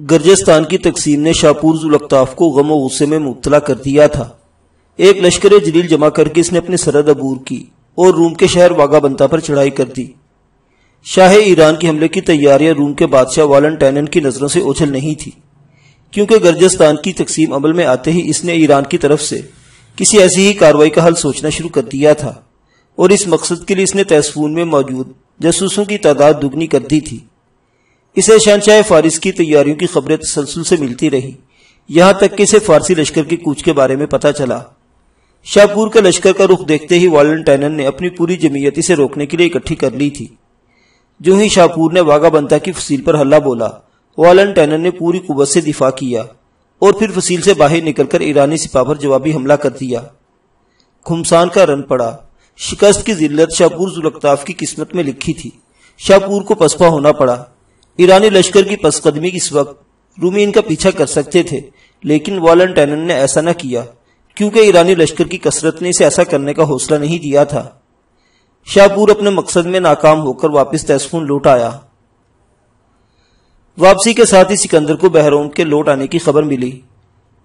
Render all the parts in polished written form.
گرجستان کی تقسیم نے شاپور ذوالقطاف کو غم و غصے میں مبتلا کر دیا تھا۔ ایک لشکر جلیل جمع کر کے اس نے اپنی سرحد عبور کی اور روم کے شہر واگا بنتا پر چڑھائی کر دی۔ شاہ ایران کی حملے کی تیاریاں روم کے بادشاہ والنٹینن کی نظروں سے اوجھل نہیں تھی، کیونکہ گرجستان کی تقسیم عمل میں آتے ہی اس نے ایران کی طرف سے کسی ایسی ہی کارروائی کا حل سوچنا شروع کر دیا تھا، اور اس مقصد کے لیے اس نے تیسفون میں موجود جاسوسوں کی تعداد دگنی کر دی تھی۔ اسے شہنشاہ فارس کی تیاریوں کی خبریں تسلسل سے ملتی رہی، یہاں تک کہ اسے فارسی لشکر کے کوچ کے بارے میں پتہ چلا۔ شاپور کا لشکر کا رخ دیکھتے ہی والنٹینن نے اپنی پوری جمعیت اسے روکنے کے لیے اکٹھی کر لی تھی۔ جو ہی شاپور نے واگا بنتا کی فصیل پر حملہ بولا، والنٹینن نے پوری قوت سے دفاع کیا اور پھر فصیل سے باہر نکل کر ایرانی سپاہ پر جوابی حملہ کر دیا۔ گھمسان کا رن پڑا۔ شکست کی ذلت شاپور ذوالقطاف کی قسمت میں لکھی تھی۔ شاپور کو پسپا ہونا پڑا۔ ایرانی لشکر کی پس قدمی اس وقت رومی ان کا پیچھا کر سکتے تھے، لیکن والنٹینن نے ایسا نہ کیا، کیونکہ ایرانی لشکر کی کثرت نے اسے ایسا کرنے کا حوصلہ نہیں دیا تھا۔ شاپور اپنے مقصد میں ناکام ہو کر واپس تیسفون لوٹ آیا۔ واپسی کے ساتھ ہی سکندر کو بہرام کے لوٹ آنے کی خبر ملی۔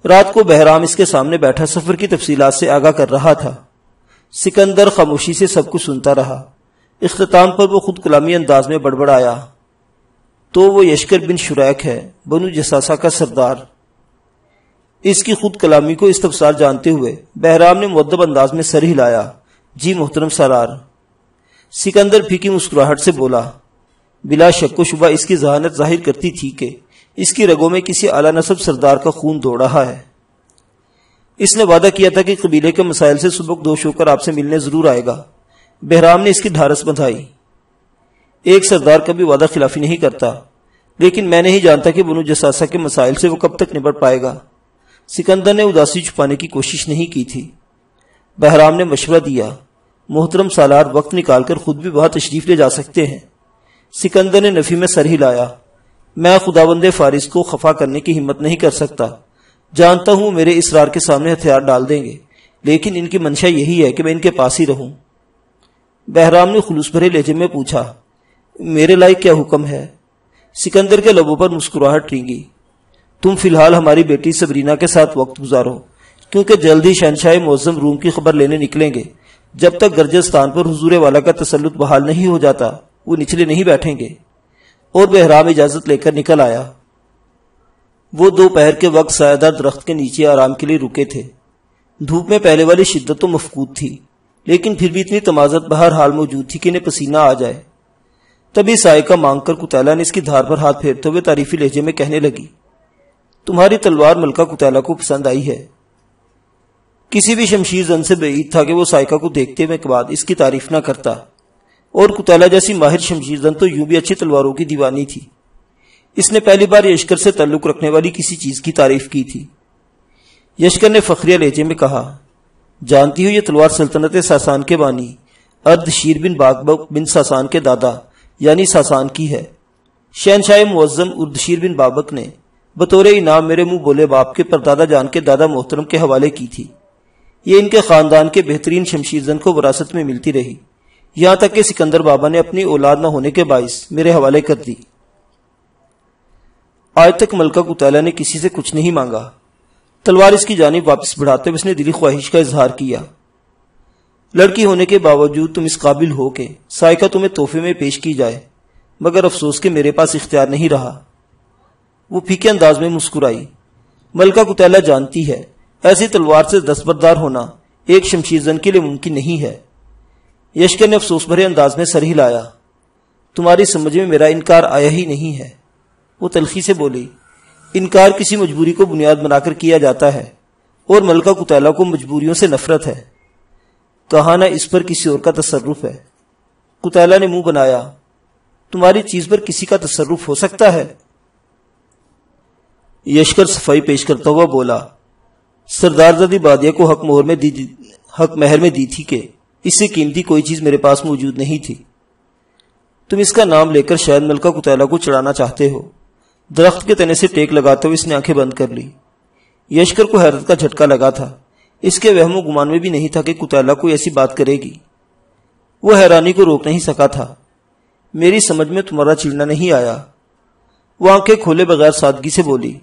رات کو بہرام اس کے سامنے بیٹھا سفر کی تفصیلات سے آگاہ کر رہا تھا۔ سکندر خاموشی سے سب کچھ سنتا رہا۔ اختتام پر وہ خود کلامی انداز میں بڑبڑایا، تو وہ یشکر بن شریک ہے، بنو جساسا کا سردار۔ اس کی خود کلامی کو استفسار جانتے ہوئے بہرام نے مؤدب انداز میں سر ہلایا۔ جی محترم سالار۔ سکندر پھیکی مسکراہٹ سے بولا۔ بلا شک و شبہ اس کی ذہانت ظاہر کرتی تھی کہ اس کی رگوں میں کسی اعلیٰ نسب سردار کا خون دوڑ رہا ہے۔ اس نے وعدہ کیا تھا کہ قبیلے کے مسائل سے سبکدوش ہو کر آپ سے ملنے ضرور آئے گا۔ بہرام نے اس کی ڈھارس بندھائی۔ ایک سردار کبھی وعدہ خلافی نہیں کرتا، لیکن میں نہیں جانتا کہ بنو جساسا کے مسائل سے وہ کب تک نبٹ پائے گا۔ سکندر نے اداسی چھپانے کی کوشش نہیں کی تھی۔ بہرام نے مشورہ دیا، محترم سالار وقت نکال کر خود بھی وہاں تشریف لے جا سکتے ہیں۔ سکندر نے نفی میں سر ہلایا۔ میں خداوند فارس کو خفا کرنے کی ہمت نہیں کر سکتا۔ جانتا ہوں میرے اصرار کے سامنے ہتھیار ڈال دیں گے، لیکن ان کی منشا یہی ہے کہ میں ان کے پاس ہی رہوں۔ بہرام نے خلوص بھرے لہجے میں پوچھا، میرے لائق کیا حکم ہے؟ سکندر کے لبوں پر مسکراہٹ رینگی۔ تم فی الحال ہماری بیٹی سبرینا کے ساتھ وقت گزارو، کیونکہ جلد ہی شہنشاہ معظم روم کی خبر لینے نکلیں گے۔ جب تک گرجستان پر حضور والا کا تسلط بحال نہیں ہو جاتا، وہ نچلے نہیں بیٹھیں گے۔ اور بہرام اجازت لے کر نکل آیا۔ وہ دوپہر کے وقت سایہ دار درخت کے نیچے آرام کے لیے رکے تھے۔ دھوپ میں پہلے والی شدت تو مفقود تھی، لیکن پھر بھی اتنی تمازت بہرحال موجود تھی کہ انہیں پسینہ آ جائے۔ تبھی سائے کا مانگ کر کتیلا نے اس کی دھار پر ہاتھ پھیرتے ہوئے تعریفی لہجے میں کہنے لگی، تمہاری تلوار ملکہ کتیلا کو پسند آئی ہے۔ کسی بھی شمشیر زن سے بعید تھا کہ وہ سائکہ کو دیکھتے ہوئے کے بعد اس کی تعریف نہ کرتا، اور کتیلا جیسی ماہر شمشیر زن تو یوں بھی اچھی تلواروں کی دیوانی تھی۔ اس نے پہلی بار یشکر سے تعلق رکھنے والی کسی چیز کی تعریف کی تھی۔ یشکر نے فخریہ لہجے میں کہا، جانتی ہو یہ تلوار سلطنت ساسان کے بانی اردشیر بن بابک بن ساسان کے دادا یعنی ساسان کی ہے۔ شہنشاہ معظم اردشیر بن بابک نے بطور انعام میرے منہ بولے باپ کے پردادا جان کے دادا محترم کے حوالے کی تھی۔ یہ ان کے خاندان کے بہترین شمشیر زن کو وراثت میں ملتی رہی، یہاں تک کہ سکندر بابا نے اپنی اولاد نہ ہونے کے باعث میرے حوالے کر دی۔ آج تک ملکہ کتیلا نے کسی سے کچھ نہیں مانگا۔ تلوار اس کی جانب واپس بڑھاتے ہوئے اس نے دلی خواہش کا اظہار کیا، لڑکی ہونے کے باوجود تم اس قابل ہو کہ سائکہ تمہیں تحفے میں پیش کی جائے، مگر افسوس کہ میرے پاس اختیار نہیں رہا۔ وہ پھیکے انداز میں مسکرائی۔ ملکہ کتیلا جانتی ہے ایسی تلوار سے دستبردار ہونا ایک شمشیر زن کے لیے ممکن نہیں ہے۔ یشکر نے افسوس بھرے انداز میں سر ہلایا۔ تمہاری سمجھ میں میرا انکار آیا ہی نہیں ہے۔ وہ تلخی سے بولی، انکار کسی مجبوری کو بنیاد بنا کر کیا جاتا ہے، اور ملکہ کتیلا کو مجبوریوں سے نفرت ہے۔ کہا نہ اس پر کسی اور کا تصرف ہے۔ کتیلا نے منہ بنایا، تمہاری چیز پر کسی کا تصرف ہو سکتا ہے؟ یشکر صفائی پیش کرتا ہوا بولا، سردار زادی بادیہ کو حق مہر میں دی تھی کہ اس سے قیمتی کوئی چیز میرے پاس موجود نہیں تھی۔ تم اس کا نام لے کر شاید ملکہ کتیلا کو چڑھانا چاہتے ہو۔ درخت کے تنے سے ٹیک لگاتے ہوئے اس نے آنکھیں بند کر لی۔ یشکر کو حیرت کا جھٹکا لگا تھا۔ اس کے وہم و گمان میں بھی نہیں تھا کہ کتیلا کوئی ایسی بات کرے گی۔ وہ حیرانی کو روک نہیں سکا تھا۔ میری سمجھ میں تمہارا چڑھنا نہیں آیا۔ وہ آنکھیں کھولے بغیر سادگی سے بولی،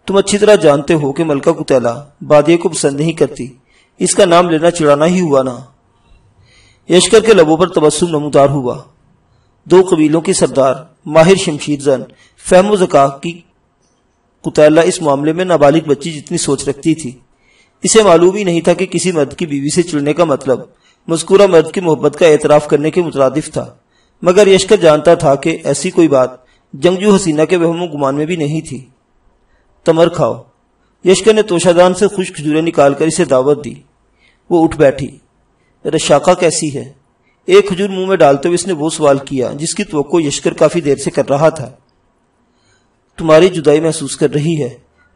تم اچھی طرح جانتے ہو کہ ملکہ قتیلہ بادیہ کو پسند نہیں کرتی، اس کا نام لینا چڑانا ہی ہوا نا۔ یشکر کے لبوں پر تبسم نمودار ہوا۔ 2 قبیلوں کی سردار، ماہر شمشیر زن، فہم و ذکا کی قتیلہ اس معاملے میں نابالغ بچی جتنی سوچ رکھتی تھی۔ اسے معلوم ہی نہیں تھا کہ کسی مرد کی بیوی سے چڑنے کا مطلب مذکورہ مرد کی محبت کا اعتراف کرنے کے مترادف تھا، مگر یشکر جانتا تھا کہ ایسی کوئی بات جنگجو حسینہ کے وہم و گمان میں بھی نہیں تھی۔ تمر کھاؤ۔ یشکر نے توشادان سے خشک کھجوریں نکال کر اسے دعوت دی۔ وہ اٹھ بیٹھی۔ رشاقہ کیسی ہے؟ ایک کھجور منہ میں ڈالتے ہوئے اس نے وہ سوال کیا جس کی توقع یشکر کافی دیر سے کر رہا تھا۔ تمہاری جدائی محسوس کر رہی ہے،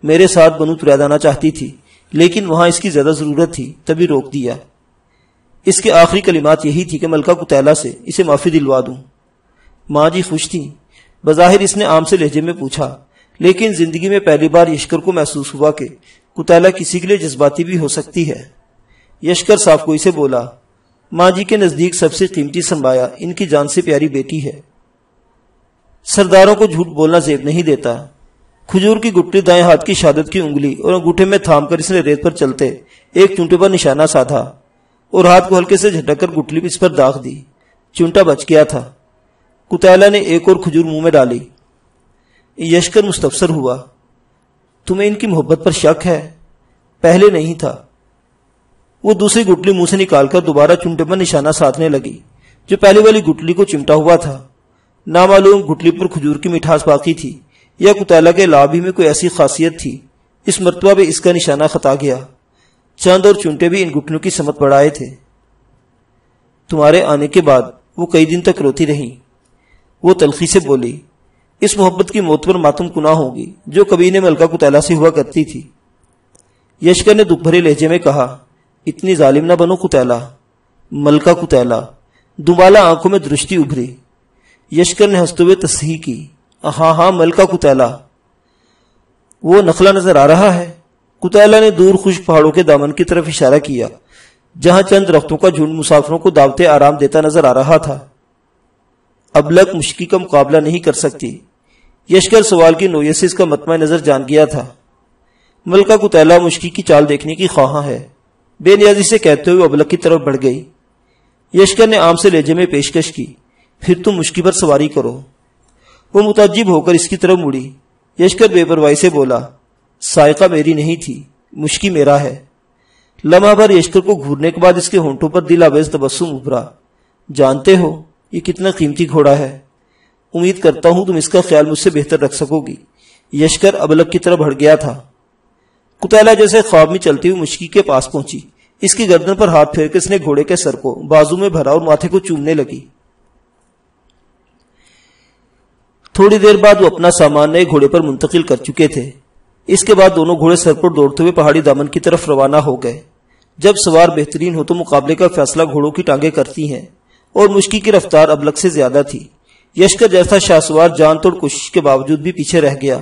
میرے ساتھ بنو ترید آنا چاہتی تھی لیکن وہاں اس کی زیادہ ضرورت تھی، تبھی روک دیا۔ اس کے آخری کلمات یہی تھی کہ ملکہ قتیلہ سے اسے معافی دلوا دوں۔ ماں جی خوش تھی؟ بظاہر اس نے عام سے لہجے میں پوچھا، لیکن زندگی میں پہلی بار یشکر کو محسوس ہوا کہ قتیلہ کسی کے لیے جذباتی بھی ہو سکتی ہے۔ یشکر صاف گوئی سے بولا، ماں جی کے نزدیک سب سے قیمتی سرمایہ ان کی جان سے پیاری بیٹی ہے۔ سرداروں کو جھوٹ بولنا زیب نہیں دیتا۔ کھجور کی گٹلی دائیں ہاتھ کی شہادت کی انگلی اور انگوٹھے میں تھام کر اس نے ریت پر چلتے ایک چونٹے پر نشانہ سادھا اور ہاتھ کو ہلکے سے جھٹک کر گٹلی اس پر داغ دی۔ چونٹا بچ گیا تھا۔ قتیلہ نے ایک اور کھجور منہ میں ڈالی۔ یشکر مستفسر ہوا، تمہیں ان کی محبت پر شک ہے؟ پہلے نہیں تھا۔ وہ دوسری گٹلی منہ سے نکال کر دوبارہ چونٹے پر نشانہ ساتھنے لگی جو پہلی والی گٹلی کو چمٹا ہوا تھا۔ نامعلوم گٹلی پر کھجور کی مٹھاس باقی تھی یا قتیلہ کے لابی میں کوئی ایسی خاصیت تھی، اس مرتبہ بھی اس کا نشانہ خطا گیا۔ چاند اور چونٹے بھی ان گٹلیوں کی سمت بڑھائے تھے۔ تمہارے آنے کے بعد وہ کئی دن تک روتی رہی۔ وہ تلخی سے بولی، اس محبت کی موت پر ماتم کنا ہوگی جو کبھی نے ملکہ قتیلہ سے ہوا کرتی تھی۔ یشکر نے دکھ بھرے لہجے میں کہا، اتنی ظالم نہ بنو قتیلہ۔ ملکہ قتیلہ۔ دوبالا آنکھوں میں درشتی ابھری۔ یشکر نے ہنستے ہوئے تصحیح کی، ہاں ہاں ملکہ قتیلہ۔ وہ نخلا نظر آ رہا ہے؟ قتیلہ نے دور خشک پہاڑوں کے دامن کی طرف اشارہ کیا جہاں چند درختوں کا جھنڈ مسافروں کو دعوت آرام دیتا نظر آ رہا تھا۔ ابلک مشکی کا مقابلہ نہیں کر سکتی۔ یشکر سوال کی نوعیت سے اس کا مطمع نظر جان گیا تھا۔ ملکہ قتیلہ مشکی کی چال دیکھنے کی خواہاں ہے، بے نیازی سے کہتے ہوئے ابلک کی طرف بڑھ گئی۔ یشکر نے عام سے لہجے میں پیشکش کی، پھر تم مشکی پر سواری کرو۔ وہ متعجب ہو کر اس کی طرف مڑی۔ یشکر بے پرواہی سے بولا، سائقہ میری نہیں تھی، مشکی میرا ہے۔ لمحہ بھر یشکر کو گھورنے کے بعد اس کے ہونٹوں پر دل آویز تبسم ابھرا۔ جانتے ہو یہ کتنا قیمتی گھوڑا ہے، امید کرتا ہوں تم اس کا خیال مجھ سے بہتر رکھ سکو گی۔ یشکر ابلک کی طرف بڑھ گیا تھا۔ قتیلہ جیسے خواب میں چلتی ہوئی مشکی کے پاس پہنچی۔ اس کی گردن پر ہاتھ پھیر کر اس نے گھوڑے کے سر کو بازو میں بھرا اور ماتھے کو چومنے لگی۔ تھوڑی دیر بعد وہ اپنا سامان نئے گھوڑے پر منتقل کر چکے تھے۔ اس کے بعد دونوں گھوڑے سر پر دوڑتے ہوئے پہاڑی دامن کی طرف روانہ ہو گئے۔ جب سوار بہترین ہو تو مقابلے کا فیصلہ گھوڑوں کی ٹانگیں کرتی ہیں، اور مشکی کی رفتار ابلک سے زیادہ تھی۔ یشکر جیسا شاہ سوار جان توڑ کوشش کے باوجود بھی پیچھے رہ گیا۔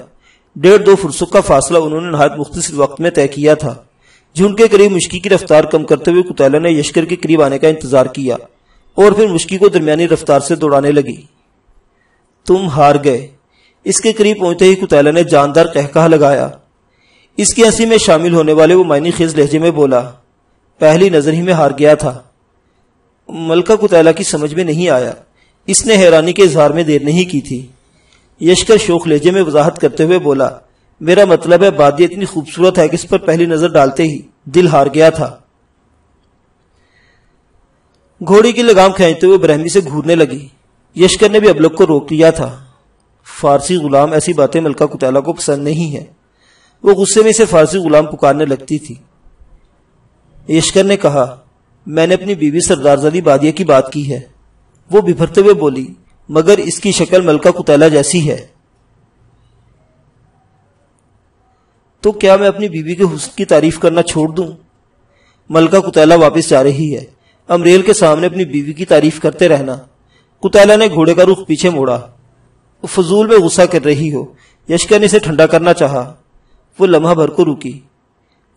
1.5-2 فرسخ کا فاصلہ انہوں نے نہایت مختصر وقت میں طے کیا تھا۔ جھنڈ کے قریب مشکی کی رفتار کم کرتے ہوئے قتیلہ نے یشکر کے قریب آنے کا انتظار کیا اور پھر مشکی کو درمیانی رفتار سے دوڑانے لگی۔ تم ہار گئے۔ اس کے قریب پہنچتے ہی قتیلہ نے جاندار قہقہہ لگایا۔ اس کی ہنسی میں شامل ہونے والے وہ معنی خیز لہجے میں بولا، پہلی نظر ہی میں ہار گیا تھا۔ ملکہ قتیلہ کی سمجھ میں نہیں آیا۔ اس نے حیرانی کے اظہار میں دیر نہیں کی تھی۔ یشکر شوخ لہجے میں وضاحت کرتے ہوئے بولا، میرا مطلب ہے بادیہ اتنی خوبصورت ہے کہ اس پر پہلی نظر ڈالتے ہی دل ہار گیا تھا۔ گھوڑی کی لگام کھینچتے ہوئے برہمی سے گھورنے لگی۔ یشکر نے بھی ابلک کو روک لیا تھا۔ فارسی غلام ایسی باتیں ملکہ قتیلہ کو پسند نہیں ہیں۔ وہ غصے میں اسے فارسی غلام پکارنے لگتی تھی۔ یشکر نے کہا، میں نے اپنی بیوی سردارزادی بادیہ کی بات کی ہے۔ وہ بھرتے ہوئے بولی، مگر اس کی شکل ملکہ قتیلہ جیسی ہے۔ تو کیا میں اپنی بیوی کے حسن کی تعریف کرنا چھوڑ دوں؟ ملکہ قتیلہ واپس جا رہی ہے، امریل کے سامنے اپنی بیوی کی تعریف کرتے رہنا۔ قتیلہ نے گھوڑے کا رخ پیچھے موڑا۔ فضول میں غصہ کر رہی ہو۔ یشکر نے اسے ٹھنڈا کرنا چاہا۔ وہ لمحہ بھر کو رکی۔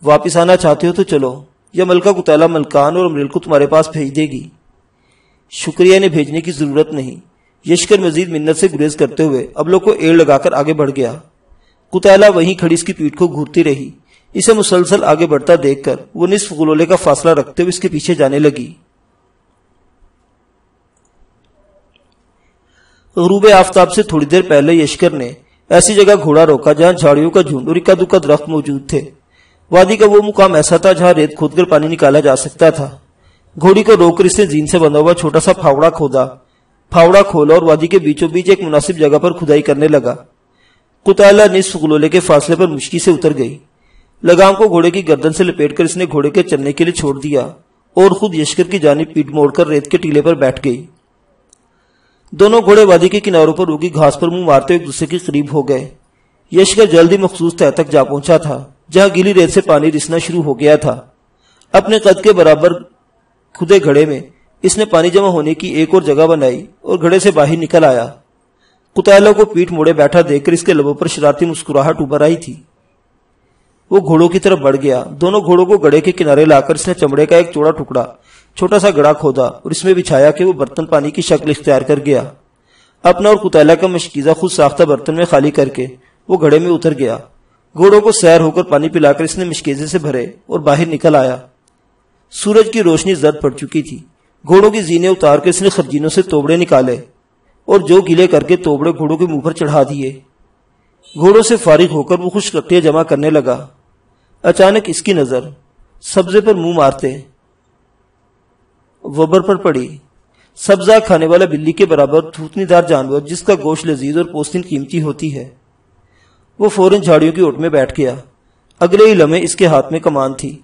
واپس آنا چاہتے ہو تو چلو، یا ملکہ قتیلہ ملکان اور امریل کو تمہارے پاس بھیج دے گی۔ شکریہ نے بھیجنے کی ضرورت نہیں، یشکر مزید منت سے گریز کرتے ہوئے ابلوں کو ایڑ لگا کر آگے بڑھ گیا۔ قتیلہ وہیں کھڑی اس کی پیٹھ کو گھورتی رہی۔ اسے مسلسل آگے بڑھتا دیکھ کر وہ نصف غلولے کا فاصلہ رکھتے ہوئے اس کے پیچھے جانے لگی۔ غروب آفتاب سے تھوڑی دیر پہلے یشکر نے ایسی جگہ گھوڑا روکا جہاں جھاڑیوں کا جھنڈ اور اکا دکا درخت موجود تھے۔ وادی کا وہ مقام ایسا تھا جہاں ریت کھود کر پانی نکالا جا سکتا تھا۔ گھوڑی کو روک کر اس نے زین سے بندھا ہوا چھوٹا سا پھاوڑا کھودا، پھاوڑا کھولا اور وادی کے بیچوں بیچ ایک مناسب جگہ پر کھدائی کرنے لگا۔ قتیلہ نصف غلولے کے فاصلے پر مشکی سے اتر گئی۔ لگام کو گھوڑے کی گردن سے لپیٹ کر اس نے گھوڑے کے چلنے کے لیے چھوڑ دیا اور خود یشکر کی جانب پیٹ موڑ کر ریت کے ٹیلے پر بیٹھ گئی۔ دونوں گھوڑے وادی کے کناروں پر اگی گھاس پر منہ مارتے ایک دوسرے کے قریب ہو گئے۔ یشکر جلدی مخصوص تہہ تک جا پہنچا تھا جہاں گیلی ریت سے پانی رسنا شروع ہو گیا تھا۔ اپنے قد کے برابر کھدے گھڑے میں اس نے پانی جمع ہونے کی ایک اور جگہ بنائی اور گھڑے سے باہر نکل آیا۔ قتیلہ کو پیٹ موڑے بیٹھا دیکھ کر اس کے لبوں پر شرارتی مسکراہٹ ابھر آئی تھی۔ وہ گھوڑوں کی طرف بڑھ گیا۔ دونوں گھوڑوں کو گڑھے کے کنارے لا کر اس نے چمڑے کا ایک چوڑا ٹکڑا چھوٹا سا گڑھا کھودا اور اس میں بچھایا کہ وہ برتن پانی کی شکل اختیار کر گیا۔ اپنا اور قتیلہ کا مشکیزہ خود ساختہ برتن میں خالی کر کے وہ گھڑے میں اتر گیا۔ گھوڑوں کو سیر ہو کر پانی پلا کر اس نے مشکیزے سے بھرے اور باہر نکل آیا۔ سورج کی روشنی زرد پڑ چکی تھی۔ گھوڑوں کی زینے اتار کر اس نے خرجینوں سے توبڑے نکالے اور جو گیلے کر کے توبڑے گھوڑوں کے منہ پر چڑھا دیے۔ گھوڑوں سے فارغ ہو کر وہ خشک لکڑیاں جمع کرنے لگا۔ اچانک اس کی نظر سبزے پر منہ مارتے وبر پر پڑی۔ سبزہ کھانے والا بلی کے برابر تھوتنی دار جانور جس کا گوشت لذیذ اور پوستین قیمتی ہوتی ہے۔ وہ فوراً جھاڑیوں کی اوٹ میں بیٹھ گیا۔ اگلے ہی لمحے اس کے ہاتھ میں کمان تھی۔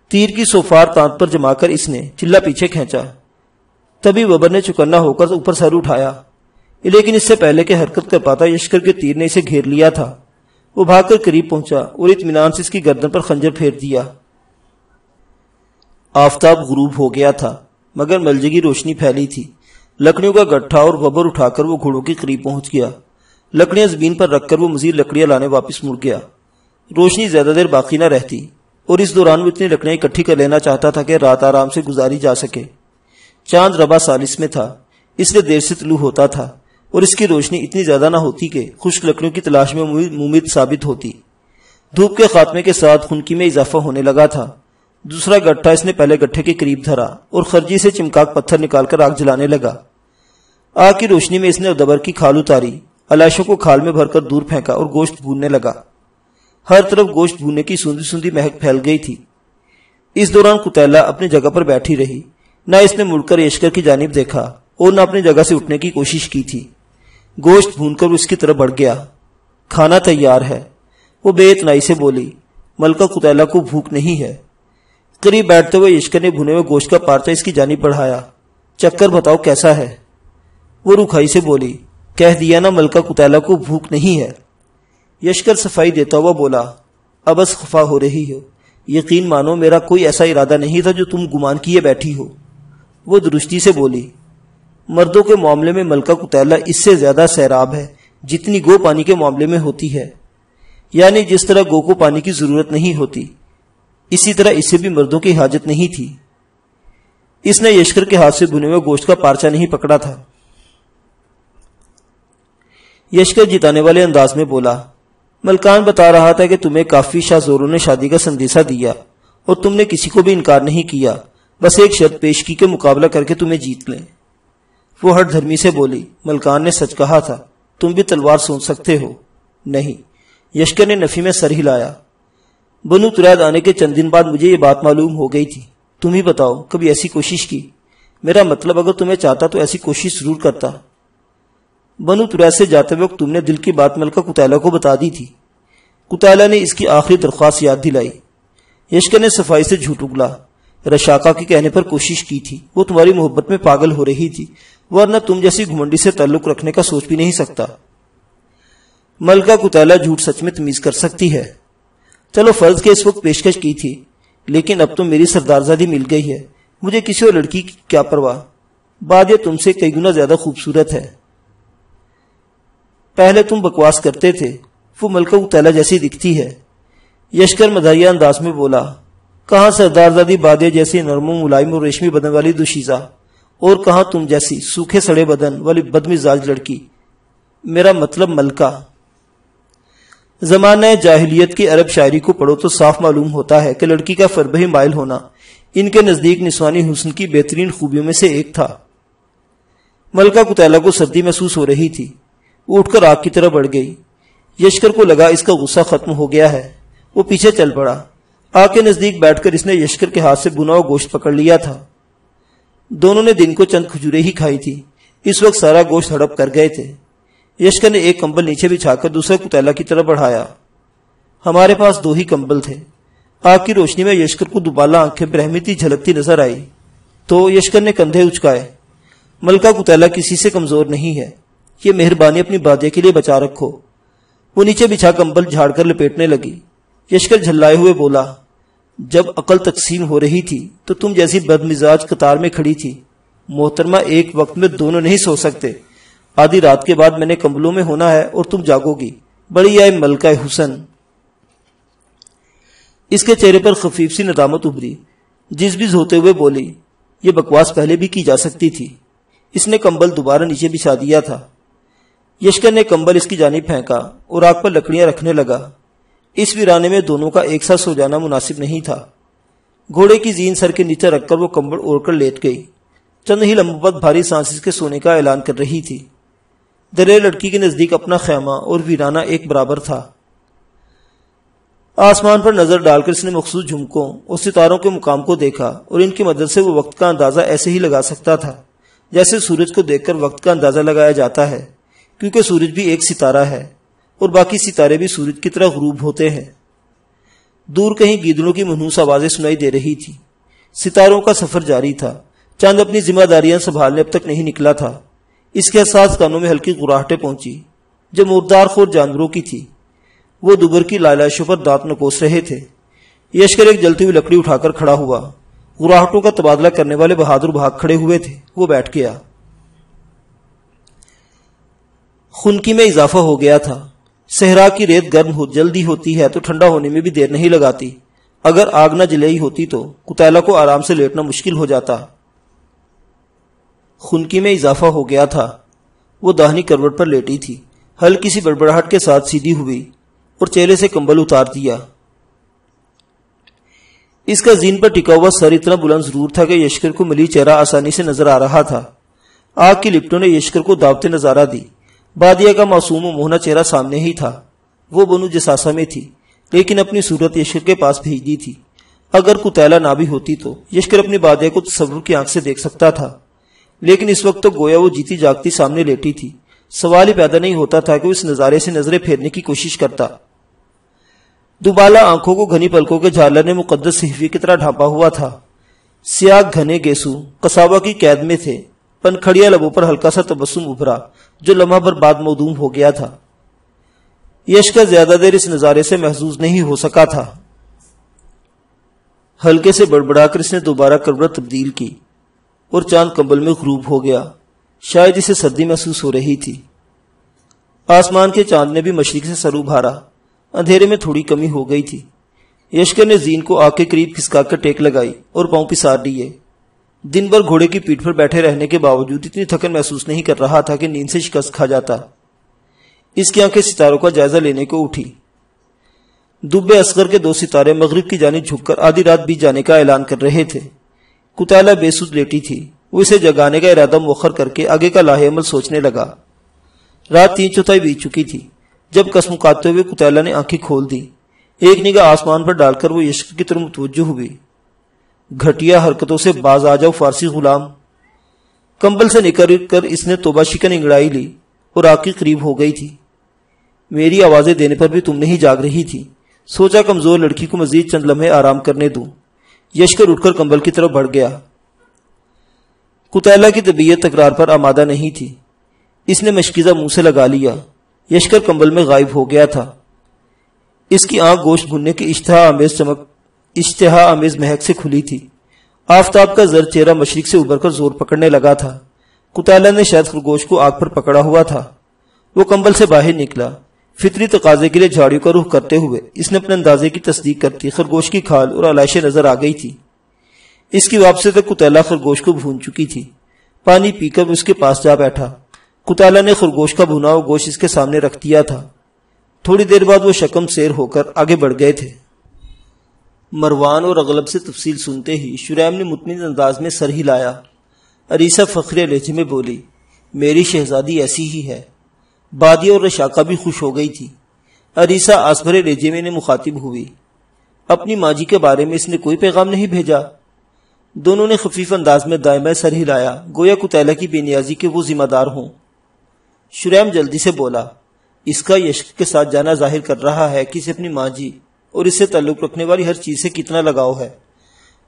تیر کی سوفار تانت پر جما کر اس نے چلا پیچھے کھینچا۔ تبھی وبر نے چکنا ہو کر اوپر سر اٹھایا، لیکن اس سے پہلے کہ حرکت کر پاتا یشکر کے تیر نے اسے گھیر لیا تھا۔ وہ بھاگ کر قریب پہنچا اور اطمینان سے اس کی گردن پر خنجر پھیر دیا۔ آفتاب غروب ہو گیا تھا مگر ملجگی روشنی پھیلی تھی۔ لکڑیوں کا گٹھا اور وبر اٹھا کر وہ گھوڑوں کے قریب پہنچ گیا۔ لکڑیاں زمین پر رکھ کر وہ مزید لکڑیاں لانے واپس مڑ گیا۔ روشنی زیادہ دیر باقی نہ رہتی اور اس دوران وہ اتنی لکڑیاں اکٹھی کر لینا چاہتا تھا کہ رات آرام سے گزاری جا سکے۔ چاند ربع سالس میں تھا، اس لیے دیر سے طلوع ہوتا تھا اور اس کی روشنی اتنی زیادہ نہ ہوتی کہ خشک لکڑیوں کی تلاش میں ممید ثابت ہوتی۔ دھوپ کے خاتمے کے ساتھ خنکی میں اضافہ ہونے لگا تھا۔ دوسرا گٹھا اس نے پہلے گٹھے کے قریب دھرا اور خرجی سے چمکاک پتھر نکال کر آگ جلانے لگا۔ آگ کی روشنی میں اس نے دبر کی کھال اتاری، علائشوں کو کھال میں بھر کر دور پھینکا اور گوشت بھوننے لگا۔ ہر طرف گوشت بھوننے کی سوندھی سوندھی مہک پھیل گئی تھی۔ اس دوران قتیلہ اپنی جگہ پر بیٹھی رہی۔ نہ اس نے مڑ کر یشکر کی جانب دیکھا اور نہ اپنی جگہ سے اٹھنے کی کوشش کی تھی۔ گوشت بھون کر وہ اس کی طرف بڑھ گیا۔ کھانا تیار ہے، وہ بے اتنائی سے بولی۔ ملکہ قتیلہ کو بھوک نہیں ہے۔ قریب بیٹھتے ہوئے یشکر نے بھنے ہوئے گوشت کا پارچہ اس کی جانب بڑھایا۔ چکر بتاؤ کیسا ہے؟ وہ رکھائی سے بولی۔ کہہ دیا نا ملکہ قتیلہ کو بھوک نہیں ہے۔ یشکر صفائی دیتا ہوا بولا۔ ابس خفا ہو رہی ہو، یقین مانو میرا کوئی ایسا ارادہ نہیں تھا جو تم گمان کیے بیٹھی ہو۔ وہ درستی سے بولی۔ مردوں کے معاملے میں ملکہ قتیلہ اس سے زیادہ سیراب ہے جتنی گو پانی کے معاملے میں ہوتی ہے، یعنی جس طرح گو کو پانی کی ضرورت نہیں ہوتی اسی طرح اسے بھی مردوں کی حاجت نہیں تھی۔ اس نے یشکر کے ہاتھ سے بھنے ہوئے گوشت کا پارچہ نہیں پکڑا تھا۔ یشکر جتانے والے انداز میں بولا۔ ملکان بتا رہا تھا کہ تمہیں کافی شاہ زوروں نے شادی کا سندیسہ دیا اور تم نے کسی کو بھی انکار نہیں کیا، بس ایک شرط پیش کی کہ مقابلہ کر کے تمہیں جیت لیں۔ وہ ہٹ دھرمی سے بولی۔ ملکان نے سچ کہا تھا، تم بھی تلوار سونچ سکتے ہو۔ نہیں، یشکر نے نفی میں سر ہلایا۔ بنو ترید آنے کے چند دن بعد مجھے یہ بات معلوم ہو گئی تھی۔ تم ہی بتاؤ کبھی ایسی کوشش کی؟ میرا مطلب اگر تمہیں چاہتا تو ایسی کوشش ضرور کرتا۔ بنو ترید سے جاتے وقت تم نے دل کی بات ملکہ قتیلہ کو بتا دی تھی۔ قتیلہ نے اس کی آخری درخواست یاد دلائی۔ یشکر نے صفائی سے جھوٹ اگلا۔ رشاقہ کے کہنے پر کوشش کی تھی، وہ تمہاری محبت میں پاگل ہو رہی تھی، ورنہ تم جیسی گھمنڈی سے تعلق رکھنے کا سوچ بھی نہیں سکتا۔ ملکہ قتیلہ جھوٹ سچ میں تمیز کر سکتی ہے۔ چلو فرض کے اس وقت پیشکش کی تھی، لیکن اب تو میری سردارزادی مل گئی ہے، مجھے کسی اور لڑکی کی کیا پرواہ؟ بعد یہ تم سے کئی گنا زیادہ خوبصورت ہے۔ پہلے تم بکواس کرتے تھے، وہ ملکہ قتیلہ جیسی دکھتی ہے۔ یشکر مداحیہ انداز میں بولا۔ کہاں سردارزادی بادیہ جیسی نرم و ملائم اور ریشمی بدن والی دوشیزہ، اور کہاں تم جیسی سوکھے سڑے بدن والی بدمزاج لڑکی، میرا مطلب ملکہ۔ زمانہ جاہلیت کی عرب شاعری کو پڑھو تو صاف معلوم ہوتا ہے کہ لڑکی کا فربہ مائل ہونا ان کے نزدیک نسوانی حسن کی بہترین خوبیوں میں سے ایک تھا۔ ملکہ قتیلہ کو سردی محسوس ہو رہی تھی، وہ اٹھ کر آگ کی طرف بڑھ گئی۔ یشکر کو لگا اس کا غصہ ختم ہو گیا ہے، وہ پیچھے چل پڑا۔ آگ کے نزدیک بیٹھ کر اس نے یشکر کے ہاتھ سے بنا ہوا گوشت پکڑ لیا تھا۔ دونوں نے دن کو چند کھجوریں ہی کھائی تھی، اس وقت سارا گوشت ہڑپ کر گئے تھے۔ یشکر نے ایک کمبل نیچے بچھا کر دوسرا قتیلہ کی طرف بڑھایا۔ ہمارے پاس 2 ہی کمبل تھے۔ آگ کی روشنی میں یشکر کو دوبالا آنکھیں برہمتی جھلکتی نظر آئی تو یشکر نے کندھے اچکائے۔ ملکہ قتیلہ کسی سے کمزور نہیں ہے، یہ مہربانی اپنی بادے کے لیے بچا رکھو۔ وہ نیچے بچھا کمبل جھاڑ کر لپیٹنے لگی۔ یشکر جھلائے ہوئے بولا، جب عقل تقسیم ہو رہی تھی تو تم جیسی بدمزاج قطار میں کھڑی تھی۔ محترمہ، ایک وقت میں دونوں نہیں سو سکتے۔ آدھی رات کے بعد میں نے کمبلوں میں ہونا ہے اور تم جاگو گی۔ بڑی آئے ملکہ حسن۔ اس کے چہرے پر خفیف سی ندامت ابھری، جز ہوتے ہوئے بولی، یہ بکواس پہلے بھی کی جا سکتی تھی۔ اس نے کمبل دوبارہ نیچے بچھا دیا تھا۔ یشکر نے کمبل اس کی جانب پھینکا اور آگ پر لکڑیاں رکھنے لگا۔ اس ویرانے میں دونوں کا ایک ساتھ سو جانا مناسب نہیں تھا۔ گھوڑے کی زین سر کے نیچے رکھ کر وہ کمبل اوڑھ کر لیٹ گئی۔ چند ہی لمحوں بعد بھاری سانس اس کے سونے کا اعلان کر رہی تھی۔ دلیر لڑکی کے نزدیک اپنا خیمہ اور ویرانہ ایک برابر تھا۔ آسمان پر نظر ڈال کر اس نے مخصوص جھمکوں اور ستاروں کے مقام کو دیکھا اور ان کی مدد سے وہ وقت کا اندازہ ایسے ہی لگا سکتا تھا جیسے سورج کو دیکھ کر وقت کا اندازہ لگایا جاتا ہے، کیونکہ سورج بھی ایک ستارہ ہے اور باقی ستارے بھی سورج کی طرح غروب ہوتے ہیں۔ دور کہیں گیدڑوں کی منحوس آوازیں سنائی دے رہی تھی۔ ستاروں کا سفر جاری تھا۔ چاند اپنی ذمہ داریاں سنبھالنے اب تک نہیں نکلا تھا۔ اس کے احساس کانوں میں ہلکی گراہٹیں پہنچی جو مردار خور جانوروں کی تھی۔ وہ دوبر کی لالاشوں پر دانت نکوس رہے تھے۔ یشکر ایک جلتی ہوئی لکڑی اٹھا کر کھڑا ہوا۔ گراہٹوں کا تبادلہ کرنے والے بہادر بھاگ کھڑے ہوئے تھے۔ وہ بیٹھ گیا۔ خنکی میں اضافہ ہو گیا تھا۔ صحرا کی ریت گرم جلدی ہوتی ہے تو ٹھنڈا ہونے میں بھی دیر نہیں لگاتی۔ اگر آگ نہ جلائی ہوتی تو قتیلہ کو آرام سے لیٹنا مشکل ہو جاتا۔ خنکی میں اضافہ ہو گیا تھا۔ وہ داہنی کروٹ پر لیٹی تھی، ہلکی سی بڑبڑاہٹ کے ساتھ سیدھی ہوئی اور چہرے سے کمبل اتار دیا۔ اس کا زین پر ٹکا ہوا سر اتنا بلند ضرور تھا کہ یشکر کو ملی چہرہ آسانی سے نظر آ رہا تھا۔ آگ کی لپٹوں نے یشکر کو دعوت نظارہ دی۔ بادیہ کا معصوم و موہنا چہرہ سامنے ہی تھا۔ وہ بنو جساسہ میں تھی لیکن اپنی صورت یشکر کے پاس بھیج دی تھی۔ اگر قتیلہ نہ بھی ہوتی تو یشکر اپنی بادیہ کو تصور کی آنکھ سے دیکھ سکتا تھا، لیکن اس وقت تو گویا وہ جیتی جاگتی سامنے لیٹی تھی۔ سوال ہی پیدا نہیں ہوتا تھا کہ وہ اس نظارے سے نظریں پھیرنے کی کوشش کرتا۔ دوبالا آنکھوں کو گھنی پلکوں کے جھالر نے مقدس صحیفے کی طرح ڈھانپا ہوا تھا۔ سیاہ گھنے گیسو قصابہ کی قید میں تھے۔ پنکھڑیا لبوں پر ہلکا سا تبسم ابھرا جو لمحہ بھر بعد موضوم ہو گیا تھا۔ یشکر زیادہ دیر اس نظارے سے محظوظ نہیں ہو سکا تھا۔ ہلکے سے بڑبڑا کر اس نے دوبارہ کروٹ تبدیل کی اور چاند کمبل میں غروب ہو گیا۔ شاید اسے سردی محسوس ہو رہی تھی۔ آسمان کے چاند نے بھی مشرق سے سر ابھارا۔ اندھیرے میں تھوڑی کمی ہو گئی تھی۔ یشکر نے زین کو آگ کے قریب کھسکا کر ٹیک لگائی اور پاؤں پسار لیے۔ دن بھر گھوڑے کی پیٹھ پر بیٹھے رہنے کے باوجود اتنی تھکن محسوس نہیں کر رہا تھا کہ نیند سے شکست کھا جاتا۔ اس کی آنکھیں ستاروں کا جائزہ لینے کو اٹھی۔ دب اصغر کے 2 ستارے مغرب کی جانب جھک کر آدھی رات بیت جانے کا اعلان کر رہے تھے۔ قتیلہ بے سود لیٹی تھی۔ وہ اسے جگانے کا ارادہ مؤخر کر کے آگے کا لاہ عمل سوچنے لگا۔ رات 3/4 بیت چکی تھی جب قسم کھاتے ہوئے قتیلہ نے آنکھیں کھول دی۔ ایک نگاہ آسمان پر ڈال کر وہ یشکر کی طرف متوجہ ہوئی۔ گھٹیا حرکتوں سے باز آ جاؤ فارسی غلام۔ کمبل سے نکل کر اس نے توبہ شکن انگڑائی لی اور آگ کے قریب ہو گئی تھی۔ میری آوازیں دینے پر بھی تم نہیں جاگ رہی تھی۔ سوچا کمزور لڑکی کو مزید چند لمحے آرام کرنے دوں۔ یشکر اٹھ کر کمبل کی طرف بڑھ گیا۔ قتیلہ کی طبیعت تکرار پر آمادہ نہیں تھی۔ اس نے مشکیزہ منہ سے لگا لیا۔ یشکر کمبل میں غائب ہو گیا تھا۔ اس کی آنکھ گوشت بھوننے کی اشتہا آمیز مہک سے کھلی تھی۔ آفتاب کا زرد چہرہ مشرق سے ابھر کر زور پکڑنے لگا تھا۔ قتیلہ نے شاید خرگوش کو آگ پر پکڑا ہوا تھا۔ وہ کمبل سے باہر نکلا۔ فطری تقاضے کے لیے جھاڑیوں کا رخ کرتے ہوئے اس نے اپنے اندازے کی تصدیق کرتی خرگوش کی کھال اور علائشیں نظر آ گئی تھی۔ اس کی واپسی تک قتیلہ خرگوش کو بھون چکی تھی۔ پانی پی کر اس کے پاس جا بیٹھا۔ قطیلہ نے خرگوش کا بھنا ہوا گوشت اس کے سامنے رکھ دیا تھا۔ تھوڑی دیر بعد وہ شکم سیر ہو کر آگے بڑھ گئے تھے۔ مروان اور اغلب سے تفصیل سنتے ہی شریم نے مطمئن انداز میں سر ہلایا۔ عریسہ فخریہ لہجے میں بولی، میری شہزادی ایسی ہی ہے۔ بادیہ اور رشاقہ بھی خوش ہو گئی تھی۔ عریسہ آس بھرے لہجے میں انہیں مخاطب ہوئی، اپنی ماں جی کے بارے میں اس نے کوئی پیغام نہیں بھیجا؟ دونوں نے خفیف انداز میں دائیں بائیں سر ہلایا، گویا قطیلہ کی بے نیازی کے وہ ذمہ دار ہوں۔ شریم جلدی سے بولا، اس کا یشک کے ساتھ جانا ظاہر کر رہا ہے کہ اسے اپنی ماں جی اور اس سے تعلق رکھنے والی ہر چیز سے کتنا لگاؤ ہے۔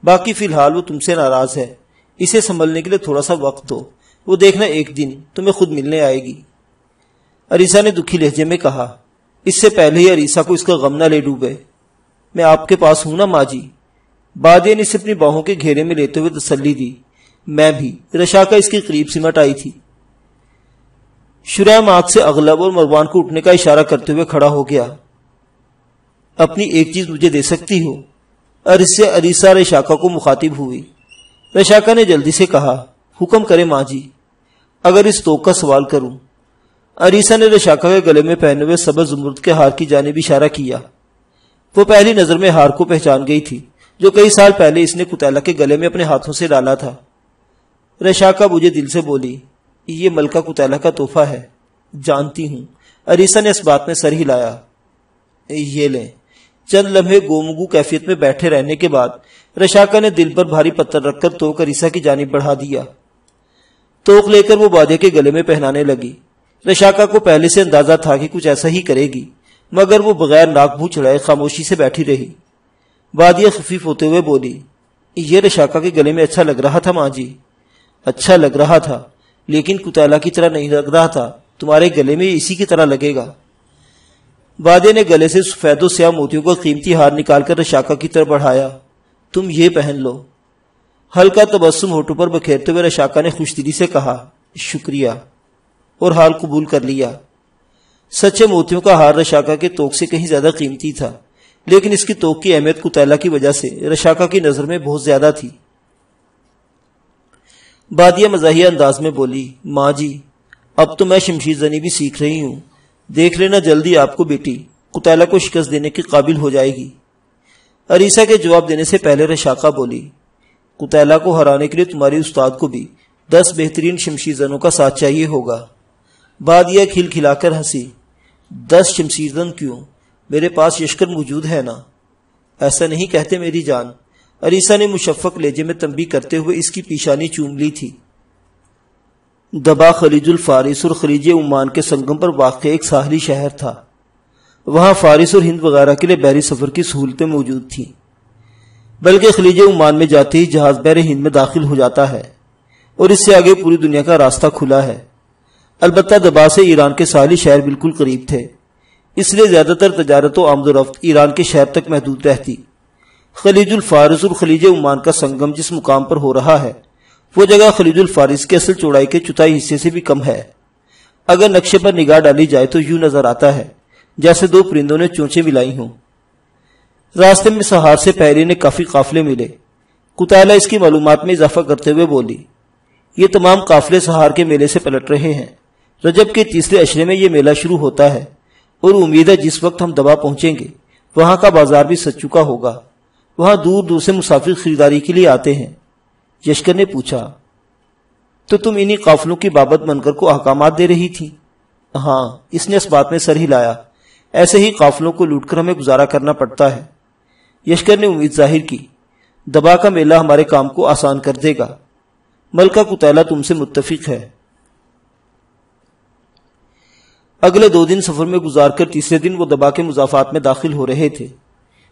باقی فی الحال وہ تم سے ناراض ہے، اسے سنبھلنے کے لیے تھوڑا سا وقت دو، وہ دیکھنا ایک دن تمہیں خود ملنے آئے گی۔ عریسہ نے دکھی لہجے میں کہا، اس سے پہلے ہی عریسہ کو اس کا غم نہ لے ڈوبے، میں آپ کے پاس ہوں نا ماں جی۔ بادیہ نے اسے اپنی باہوں کے گھیرے میں لیتے ہوئے تسلی دی، میں بھی۔ رشاقہ اس کے قریب سمٹ آئی تھی۔ شریم آنکھ سے اغلب اور مروان کو اٹھنے کا اشارہ کرتے ہوئے کھڑا ہو گیا۔ اپنی ایک چیز مجھے دے سکتی ہو؟ عریسہ رشاقہ کو مخاطب ہوئی۔ رشاقہ نے جلدی سے کہا، حکم کرے ماں جی۔ اگر اس توق کا سوال کروں؟ عریسہ نے رشاقہ کے گلے میں پہنے ہوئے سبز زمرد کے ہار کی جانب اشارہ کیا۔ وہ پہلی نظر میں ہار کو پہچان گئی تھی، جو کئی سال پہلے اس نے قطیلہ کے گلے میں اپنے ہاتھوں سے ڈالا تھا۔ رشاقہ مجھے دل سے بولی، یہ ملکہ قطیلہ کا تحفہ ہے۔ جانتی ہوں۔ عریسہ نے اس بات میں سر ہلایا۔ یہ لیں۔ چند لمحے گومگو کیفیت میں بیٹھے رہنے کے بعد رشاقہ نے دل پر بھاری پتھر رکھ کر توق عریسہ کی جانب بڑھا دیا۔ توق لے کر وہ بادیہ کے گلے میں پہنانے لگی۔ رشاقہ کو پہلے سے اندازہ تھا کہ کچھ ایسا ہی کرے گی، مگر وہ بغیر ناک منہ چڑھائے خاموشی سے بیٹھی رہی۔ بادیہ خفیف ہوتے ہوئے بولی، یہ رشاقہ کے گلے میں اچھا لگ رہا تھا ماں جی۔ اچھا لگ رہا تھا، لیکن قطیلہ کی طرح نہیں لگ رہا تھا، تمہارے گلے میں اسی کی طرح لگے گا۔ بادیہ نے گلے سے سفید و سیاہ موتیوں کا قیمتی ہار نکال کر رشاقہ کی طرف بڑھایا۔ تم یہ پہن لو۔ ہلکا تبسم ہونٹوں پر بکھیرتے ہوئے رشاقہ نے خوش دلی سے کہا، شکریہ، اور ہار قبول کر لیا۔ سچے موتیوں کا ہار رشاقہ کے توق سے کہیں زیادہ قیمتی تھا، لیکن اس کی توق کی اہمیت قطیلہ کی وجہ سے رشاقہ کی نظر میں بہت زیادہ تھی۔ بادیہ مزاحیہ انداز میں بولی، ماں جی، اب تو میں شمشیر زنی بھی سیکھ رہی ہوں، دیکھ لینا جلدی آپ کو بیٹی قطیلہ کو شکست دینے کے قابل ہو جائے گی۔ عریسہ کے جواب دینے سے پہلے رشاقہ بولی، قطیلہ کو ہرانے کے لیے تمہاری استاد کو بھی 10 بہترین شمشیر زنوں کا ساتھ چاہیے ہوگا۔ بادیہ کھل کھلا کر ہنسی، 10 شمشیر زن کیوں؟ میرے پاس یشکر موجود ہے نا۔ ایسا نہیں کہتے میری جان۔ عریسہ نے مشفق لہجے میں تنبیہ کرتے ہوئے اس کی پیشانی چوم لی تھی۔ دبا خلیج الفارس اور خلیج عمان کے سنگم پر واقع ایک ساحلی شہر تھا۔ وہاں فارس اور ہند وغیرہ کے لیے بحری سفر کی سہولتیں موجود تھیں، بلکہ خلیج عمان میں جاتے ہی جہاز بحر ہند میں داخل ہو جاتا ہے اور اس سے آگے پوری دنیا کا راستہ کھلا ہے۔ البتہ دبا سے ایران کے ساحلی شہر بالکل قریب تھے، اس لیے زیادہ تر تجارت و آمد و رفت ایران کے شہر تک محدود رہتی۔ خلیج الفارس اور خلیج عمان کا سنگم جس مقام پر ہو رہا ہے، وہ جگہ خلیج الفارس کے اصل چوڑائی کے چوتھائی حصے سے بھی کم ہے۔ اگر نقشے پر نگاہ ڈالی جائے تو یوں نظر آتا ہے جیسے 2 پرندوں نے چونچیں ملائی ہوں۔ راستے میں سہار سے پہلے نے کافی قافلے ملے۔ قطیلہ اس کی معلومات میں اضافہ کرتے ہوئے بولی، یہ تمام قافلے سہار کے میلے سے پلٹ رہے ہیں۔ رجب کے تیسرے عشرے میں یہ میلہ شروع ہوتا ہے اور امید ہے جس وقت ہم دبا پہنچیں گے وہاں کا بازار بھی سج چکا ہوگا۔ وہاں دور دور سے مسافر خریداری کے لیے آتے ہیں۔ یشکر نے پوچھا، تو تم انہی قافلوں کی بابت منکر کو احکامات دے رہی تھی؟ ہاں، اس نے اس بات میں سر ہلایا، ایسے ہی قافلوں کو لوٹ کر ہمیں گزارا کرنا پڑتا ہے۔ یشکر نے امید ظاہر کی، دبا کا میلہ ہمارے کام کو آسان کر دے گا۔ ملکہ قطیلہ تم سے متفق ہے۔ اگلے 2 دن سفر میں گزار کر تیسرے دن وہ دبا کے مضافات میں داخل ہو رہے تھے۔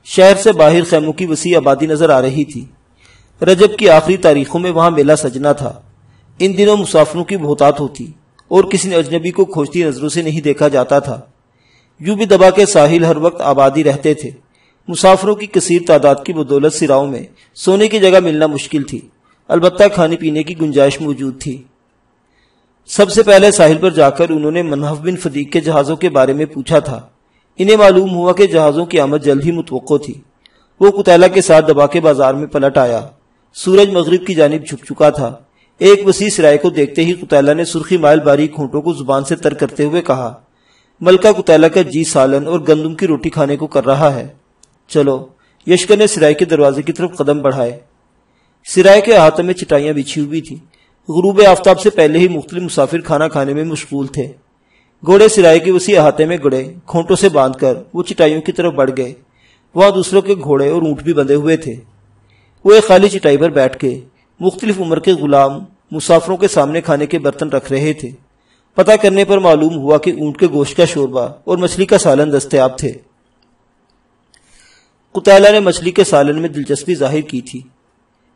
شہر سے باہر خیموں کی وسیع آبادی نظر آ رہی تھی۔ رجب کی آخری تاریخوں میں وہاں میلہ سجنا تھا۔ ان دنوں مسافروں کی بہتات ہوتی اور کسی اجنبی کو کھوجتی نظروں سے نہیں دیکھا جاتا تھا۔ یوں بھی دبا کے ساحل ہر وقت آبادی رہتے تھے۔ مسافروں کی کثیر تعداد کی بدولت سراؤں میں سونے کی جگہ ملنا مشکل تھی، البتہ کھانے پینے کی گنجائش موجود تھی۔ سب سے پہلے ساحل پر جا کر انہوں نے منحف بن فدیق کے جہازوں کے بارے میں پوچھا تھا۔ انہیں معلوم ہوا کہ جہازوں کی آمد جلد ہی متوقع تھی۔ وہ قطیلہ کے ساتھ دبا کے بازار میں پلٹ آیا۔ سورج مغرب کی جانب جھک چکا تھا۔ ایک وسیع سرائے کو دیکھتے ہی قتیلہ نے سرخی مائل باریک ہونٹوں کو زبان سے تر کرتے ہوئے کہا، ملکہ قتیلہ کا جی سالن اور گندم کی روٹی کھانے کو کر رہا ہے، چلو۔ یشکر نے سرائے کے دروازے کی طرف قدم بڑھائے۔ سرائے کے احاطے میں چٹائیاں بچھی ہوئی تھیں۔ غروب آفتاب سے پہلے ہی مختلف مسافر کھانا کھانے میں مشغول تھے۔ گھوڑے سرائے کے اسی احاطے میں گڑے کھونٹوں سے باندھ کر وہ چٹائیوں کی طرف بڑھ گئے۔ وہاں دوسروں کے گھوڑے اور اونٹ بھی بندھے ہوئے تھے۔ وہ ایک خالی چٹائی پر بیٹھ کے مختلف عمر کے غلام مسافروں کے سامنے کھانے کے برتن رکھ رہے تھے۔ پتہ کرنے پر معلوم ہوا کہ اونٹ کے گوشت کا شوربہ اور مچھلی کا سالن دستیاب تھے۔ قتیلہ نے مچھلی کے سالن میں دلچسپی ظاہر کی تھی۔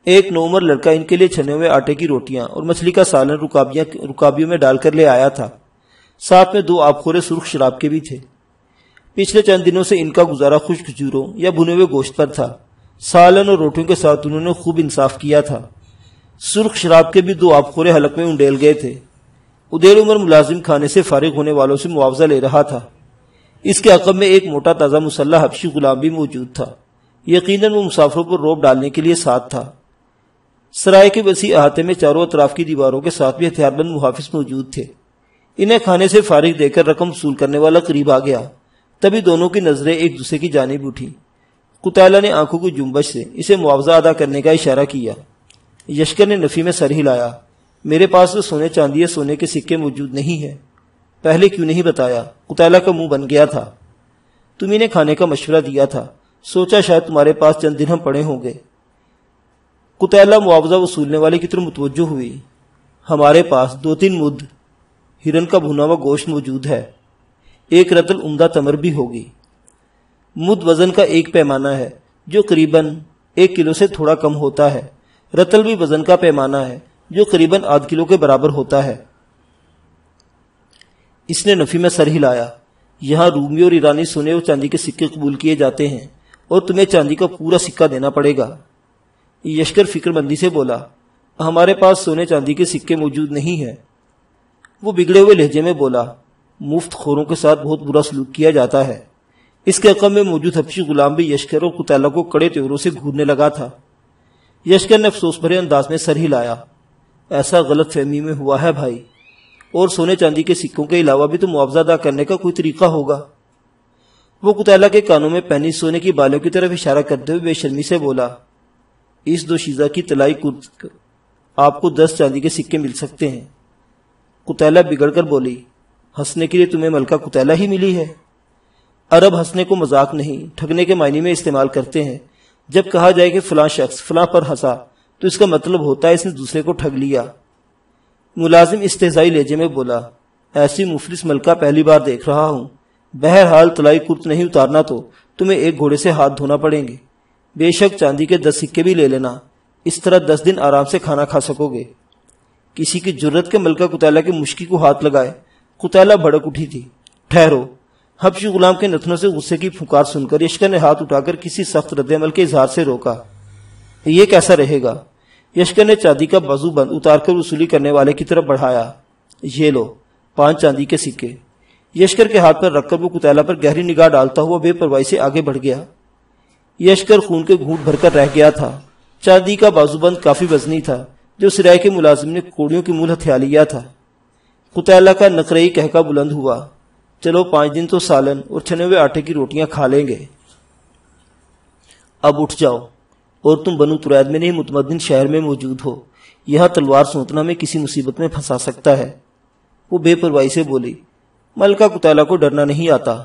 ایک نوعمر لڑکا ان کے لیے چھنے ہوئے آٹے کی روٹیاں اور مچھلی کا سالن رکابیوں میں ڈال کر لے آیا تھا۔ ساتھ میں 2 آبخورے سرخ شراب کے بھی تھے۔ پچھلے چند دنوں سے ان کا گزارا خشک کھجوروں یا بھنے ہوئے گوشت پر تھا۔ سالن اور روٹیوں کے ساتھ انہوں نے خوب انصاف کیا تھا۔ سرخ شراب کے بھی 2 آبخورے حلق میں انڈیل گئے تھے۔ ادیر عمر ملازم کھانے سے فارغ ہونے والوں سے معاوضہ لے رہا تھا۔ اس کے عقب میں ایک موٹا تازہ مسلح حبشی غلام بھی موجود تھا۔ یقیناً وہ مسافروں پر رعب ڈالنے کے لیے ساتھ تھا۔ سرائے کے وسیع احاطے میں چاروں اطراف کی دیواروں کے ساتھ بھی ہتھیار بند محافظ موجود تھے۔ انہیں کھانے سے فارغ دے کر رقم وصول کرنے والا قریب آ گیا۔ تبھی دونوں کی نظریں ایک دوسرے کی جانب اٹھی۔ قتیلہ نے آنکھوں کی جنبش سے اسے معاوضہ ادا کرنے کا اشارہ کیا۔ یشکر نے نفی میں سر ہلایا۔ میرے پاس تو سونے چاندی یا سونے کے سکے موجود نہیں ہے، پہلے کیوں نہیں بتایا؟ قتیلہ کا منہ بن گیا تھا۔ تم انہیں کھانے کا مشورہ دیا تھا، سوچا شاید تمہارے پاس چند درہم پڑے ہوں گے۔ قتیلہ معاوضہ وصولنے والے کی طرف متوجہ ہوئی۔ ہمارے پاس 2-3 مد ہرن کا بھنا ہوا گوشت موجود ہے، 1 رطل عمدہ تمر بھی ہوگی۔ مد وزن کا ایک پیمانہ ہے جو قریباً 1 کلو سے تھوڑا کم ہوتا ہے۔ رطل بھی وزن کا پیمانہ ہے جو قریباً آدھ کلو کے برابر ہوتا ہے۔ اس نے نفی میں سر ہلایا۔ یہاں رومی اور ایرانی سونے اور چاندی کے سکے قبول کیے جاتے ہیں اور تمہیں چاندی کا پورا سکہ دینا پڑے گا۔ یشکر فکر مندی سے بولا، ہمارے پاس سونے چاندی کے سکے موجود نہیں ہیں۔ وہ بگڑے ہوئے لہجے میں بولا، مفت خوروں کے ساتھ بہت برا سلوک کیا جاتا ہے۔ اس کے عقب میں موجود حبشی غلام بھی یشکر اور قتیلہ کو کڑے تیوروں سے گھورنے لگا تھا۔ یشکر نے افسوس بھرے انداز میں سر ہلایا، ایسا غلط فہمی میں ہوا ہے بھائی، اور سونے چاندی کے سکوں کے علاوہ بھی تو معاوضہ ادا کرنے کا کوئی طریقہ ہوگا۔ وہ قتیلہ کے کانوں میں پہنی سونے کی بالوں کی طرف اشارہ کرتے ہوئے بے شرمی سے بولا، اس 2 شیزہ کی طلائی کرد آپ کو 10 چاندی کے سکے مل سکتے ہیں۔ قتیلہ بگڑ کر بولی، ہنسنے کے لیے تمہیں ملکہ قتیلہ ہی ملی ہے؟ عرب ہنسنے کو مذاق نہیں، ٹھگنے کے معنی میں استعمال کرتے ہیں۔ جب کہا جائے کہ فلاں شخص فلاں پر ہنسا تو اس کا مطلب ہوتا ہے اس نے دوسرے کو ٹھگ لیا۔ ملازم استہزائی لہجے میں بولا، ایسی مفلس ملکہ پہلی بار دیکھ رہا ہوں۔ بہرحال طلائی کرت نہیں اتارنا تو تمہیں 1 گھوڑے سے ہاتھ دھونا پڑیں گے۔ بے شک چاندی کے 10 سکے بھی لے لینا، اس طرح 10 دن آرام سے کھانا کھا سکو گے۔ کسی کی جرت کے ملکہ قتیلہ کی مشکی کو ہاتھ لگائے۔ قتیلہ بھڑک اٹھی تھی۔ ٹھہرو۔ حبشی غلام کے نتنوں سے غصے کی پھنکار سن کر یشکر نے ہاتھ اٹھا کر کسی سخت رد عمل کے اظہار سے روکا۔ یہ کیسا رہے گا؟ یشکر نے چاندی کا بازو بند اتار کر وصولی کرنے والے کی طرف بڑھایا۔ یہ لو 5 چاندی کے سکے۔ یشکر کے ہاتھ پر رکھ کر وہ قتیلہ پر گہری نگاہ ڈالتا ہوا بے پرواہی سے آگے بڑھ گیا۔ یشکر خون کے گھونٹ بھر کر رہ گیا تھا۔ چاندی کا بازو بند کافی وزنی تھا جو سرائے کے ملازم نے کوڑیوں کی مول ہتھیا لیا تھا۔ قتیلہ کا نقرئی کہکا بلند ہوا، چلو 5 دن تو سالن اور چھنے ہوئے آٹے کی روٹیاں کھا لیں گے۔ اب اٹھ جاؤ، اور تم بنو ترید میں نہیں متمدن شہر میں موجود ہو، یہاں تلوار سونتنا میں کسی مصیبت میں پھنسا سکتا ہے۔ وہ بے پرواہی سے بولی، ملکہ قتیلہ کو ڈرنا نہیں آتا۔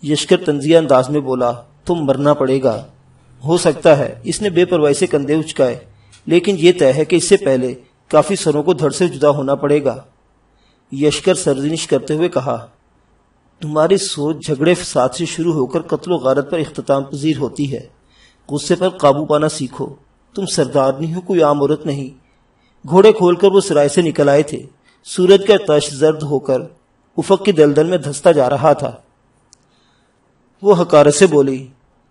یشکر طنزیہ انداز میں بولا، تم مرنا پڑے گا۔ ہو سکتا ہے، اس نے بے پرواہی سے کندھے اچکائے، لیکن یہ طے ہے کہ اس سے پہلے کافی سروں کو دھڑ سے جدا ہونا پڑے گا۔ یشکر سرزنش کرتے ہوئے کہا، تمہاری سوچ جھگڑے فساد سے شروع ہو کر قتل و غارت پر اختتام پذیر ہوتی ہے۔ غصے پر قابو پانا سیکھو۔ تم سردار نہیں ہو، کوئی عام عورت نہیں۔ گھوڑے کھول کر وہ سرائے سے نکل آئے تھے۔ سورج کا تش زرد ہو کر افق کی دلدل میں دھستا جا رہا تھا۔ وہ حقارت سے بولی،